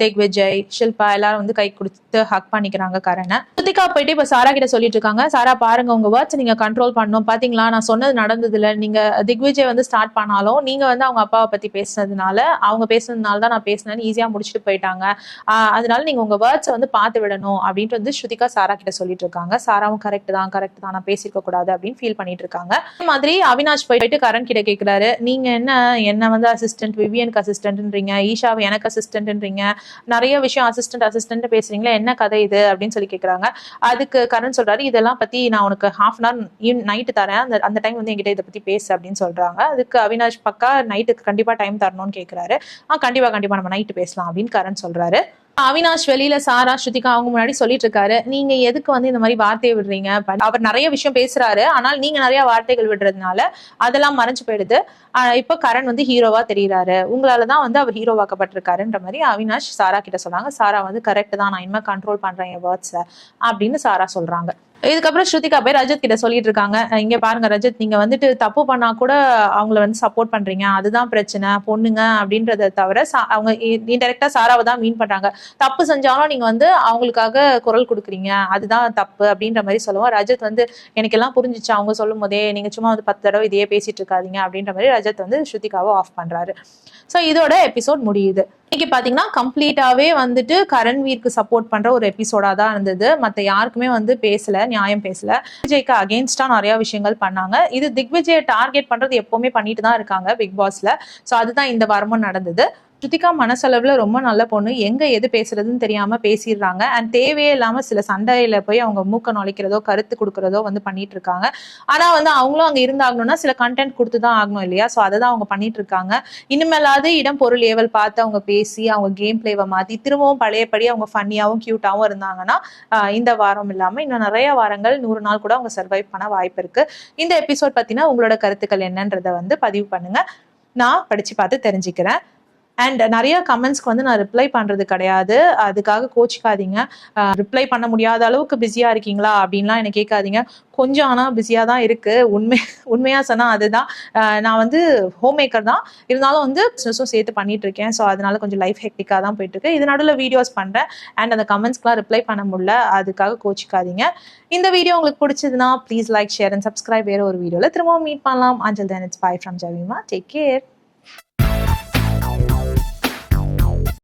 திக்விஜய், ஷில்பா எல்லாரும் வந்து கை கொடுத்து ஹக் பண்ணிக்கிறாங்க கரனை. ஸ்ருதிகா போயிட்டு இப்ப சாரா கிட்ட சொல்லிட்டு இருக்காங்க, சாரா பாருங்க உங்க வேர்ட்ஸ் நீங்க கண்ட்ரோல் பண்ணணும், பாத்தீங்களா நான் சொன்னது நடந்தது இல்ல, நீங்க திக்விஜய் வந்து ஸ்டார்ட் பண்ணாலும் நீங்க வந்து அவங்க அப்பாவை பத்தி பேசுனதுனால, அவங்க பேசுனதுனால தான் நான் பேசினேன்னு ஈஸியா முடிச்சுட்டு போயிட்டாங்க, அதனால நீங்க உங்க வேர்ட்ஸை வந்து பார்த்து விடணும் அப்படின்ட்டு வந்து ஸ்ருதிகா சாரா கிட்ட சொல்லிட்டு இருக்காங்க. சாராவும் கரெக்ட் தான் நான் பேசிருக்க கூடாது அப்படின்னு ஃபீல் பண்ணிட்டு இருக்காங்க. இந்த மாதிரி அவினாஷ் போயிட்டு கரண் கிட்ட கேட்கிறாரு, நீங்க என்ன வந்து அசிஸ்டன்ட், விவியனுக்கு அசிஸ்டன்ட்ன்றீங்க, ஈஷாவை எனக்கு அசிஸ்டன்ட்ன்றீங்க, நிறைய விஷயம் அசிஸ்டன்ட் பேசுறீங்களா, என்ன கதை இது அப்படின்னு சொல்லி கேட்கறாங்க. அதுக்கு கரண் சொல்றாரு, இதெல்லாம் பத்தி நான் உனக்கு ½ நைட்டு தரேன், அந்த டைம் வந்து என்கிட்ட இதை பத்தி பேசு அப்படின்னு சொல்றாங்க. அதுக்கு அவினாஷ் பக்கா நைட்டுக்கு கண்டிப்பா டைம் தரணும்னு கேட்கிறாரு. கண்டிப்பா நம்ம நைட்டு பேசலாம் அப்படின்னு கரண் சொல்றாரு. அவினாஷ் வெளியில சாரா ஸ்ருதிகா அவங்க முன்னாடி சொல்லிட்டு இருக்காரு, நீங்க எதுக்கு வந்து இந்த மாதிரி வார்த்தையை விடுறீங்க, அவர் நிறைய விஷயம் பேசுறாரு, ஆனால் நீங்க நிறைய வார்த்தைகள் விடுறதுனால அதெல்லாம் மறைஞ்சு போயிடுது, இப்ப கரண் வந்து ஹீரோவா தெரியுறாரு, உங்களாலதான் வந்து அவர் ஹீரோவாக்கப்பட்டிருக்காருன்ற மாதிரி அவினாஷ் சாரா கிட்ட சொன்னாங்க. சாரா வந்து கரெக்ட் தான், நான் இனிமே கண்ட்ரோல் பண்றேன் என் வேர்ட்ஸை அப்படின்னு சாரா சொல்றாங்க. இதுக்கப்புறம் ஸ்ருதிகா போய் ரஜத் கிட்ட சொல்லிட்டு இருக்காங்க, இங்க பாருங்க ரஜத், நீங்க வந்துட்டு தப்பு பண்ணா கூட அவங்கள வந்து சப்போர்ட் பண்றீங்க, அதுதான் பிரச்சனை பொண்ணுங்க அப்படின்றத தவிர அவங்க இன்டெரக்டா சாராவை தான் மீன் பண்றாங்க. தப்பு செஞ்சாலும் நீங்க வந்து அவங்களுக்காக குரல் கொடுக்குறீங்க, அதுதான் தப்பு அப்படின்ற மாதிரி சொல்லுவோம். ரஜத் வந்து எனக்கு எல்லாம் புரிஞ்சிச்சு அவங்க சொல்லும் போதே, நீங்க சும்மா வந்து 10 தடவை இதையே பேசிட்டு இருக்காதீங்க அப்படின்ற மாதிரி ரஜத் வந்து ஸ்ருதிகாவை ஆஃப் பண்றாரு. ஸோ இதோட எபிசோட் முடியுது. இன்னைக்கு பாத்தீங்கன்னா கம்ப்ளீட்டாவே வந்துட்டு கரண்வீருக்கு சப்போர்ட் பண்ற ஒரு எபிசோடா தான் இருந்தது. மத்த யாருக்குமே வந்து பேசல, நியாயம் பேசல. விஜய்க்கு அகேன்ஸ்டா நிறைய விஷயங்கள் பண்ணாங்க. இது திக்விஜயை டார்கெட் பண்றது எப்பவுமே பண்ணிட்டு தான் இருக்காங்க பிக் பாஸ்ல. ஸோ அதுதான் இந்த வாரமும் நடந்தது. ஸ்ருதிகா மனசளவுல ரொம்ப நல்ல பொண்ணு, எங்க எது பேசுறதுன்னு தெரியாம பேசிடுறாங்க. அண்ட் தேவையே இல்லாம சில சண்டையில போய் அவங்க மூக்க நுழைக்கிறதோ கருத்து கொடுக்கறதோ வந்து பண்ணிட்டு இருக்காங்க. ஆனா வந்து அவங்களும் அங்க இருந்தாகணும்னா சில கண்டென்ட் கொடுத்துதான் ஆகணும் இல்லையா? ஸோ அதை தான் அவங்க பண்ணிட்டு இருக்காங்க. இனிமேலாவது இடம் பொருள் ஏவல் பார்த்து அவங்க பேசி அவங்க கேம் பிளேவை மாத்தி திரும்பவும் பழையபடி அவங்க ஃபன்னியாவும் கியூட்டாவும் இருந்தாங்கன்னா இந்த வாரம் இல்லாம இன்னும் நிறைய வாரங்கள் 100 நாள் கூட அவங்க சர்வைவ் பண்ண வாய்ப்பு இருக்கு. இந்த எபிசோட் பத்தினா உங்களோட கருத்துக்கள் என்னன்றதை வந்து பதிவு பண்ணுங்க, நான் படிச்சு பார்த்து தெரிஞ்சுக்கிறேன். அண்ட் நிறைய கமெண்ட்ஸ்க்கு வந்து நான் ரிப்ளை பண்றது கிடையாது, அதுக்காக கோச்சிக்காதீங்க. ரிப்ளை பண்ண முடியாத அளவுக்கு பிஸியா இருக்கீங்களா அப்படின்லாம் என்ன கேட்காதீங்க. கொஞ்சம் ஆனால் பிஸியாக தான் இருக்கு. உண்மையா சொன்னா அதுதான். நான் வந்து ஹோம் மேக்கர் தான், இருந்தாலும் வந்து பிஸ்னஸும் சேர்த்து பண்ணிட்டு இருக்கேன். ஸோ அதனால கொஞ்சம் லைஃப் ஹெக்டிக்காக தான் போயிட்டு இருக்கு. இது நடுவில் வீடியோஸ் பண்றேன் அண்ட் அந்த கமெண்ட்ஸ்க்குலாம் ரிப்ளை பண்ண முடியல, அதுக்காக கோச்சிக்காதீங்க. இந்த வீடியோ உங்களுக்கு பிடிச்சதுன்னா please like share and subscribe. வேற ஒரு வீடியோல திரும்பவும் மீட் பண்ணலாம். Until then, it's bye from Javima. Take care.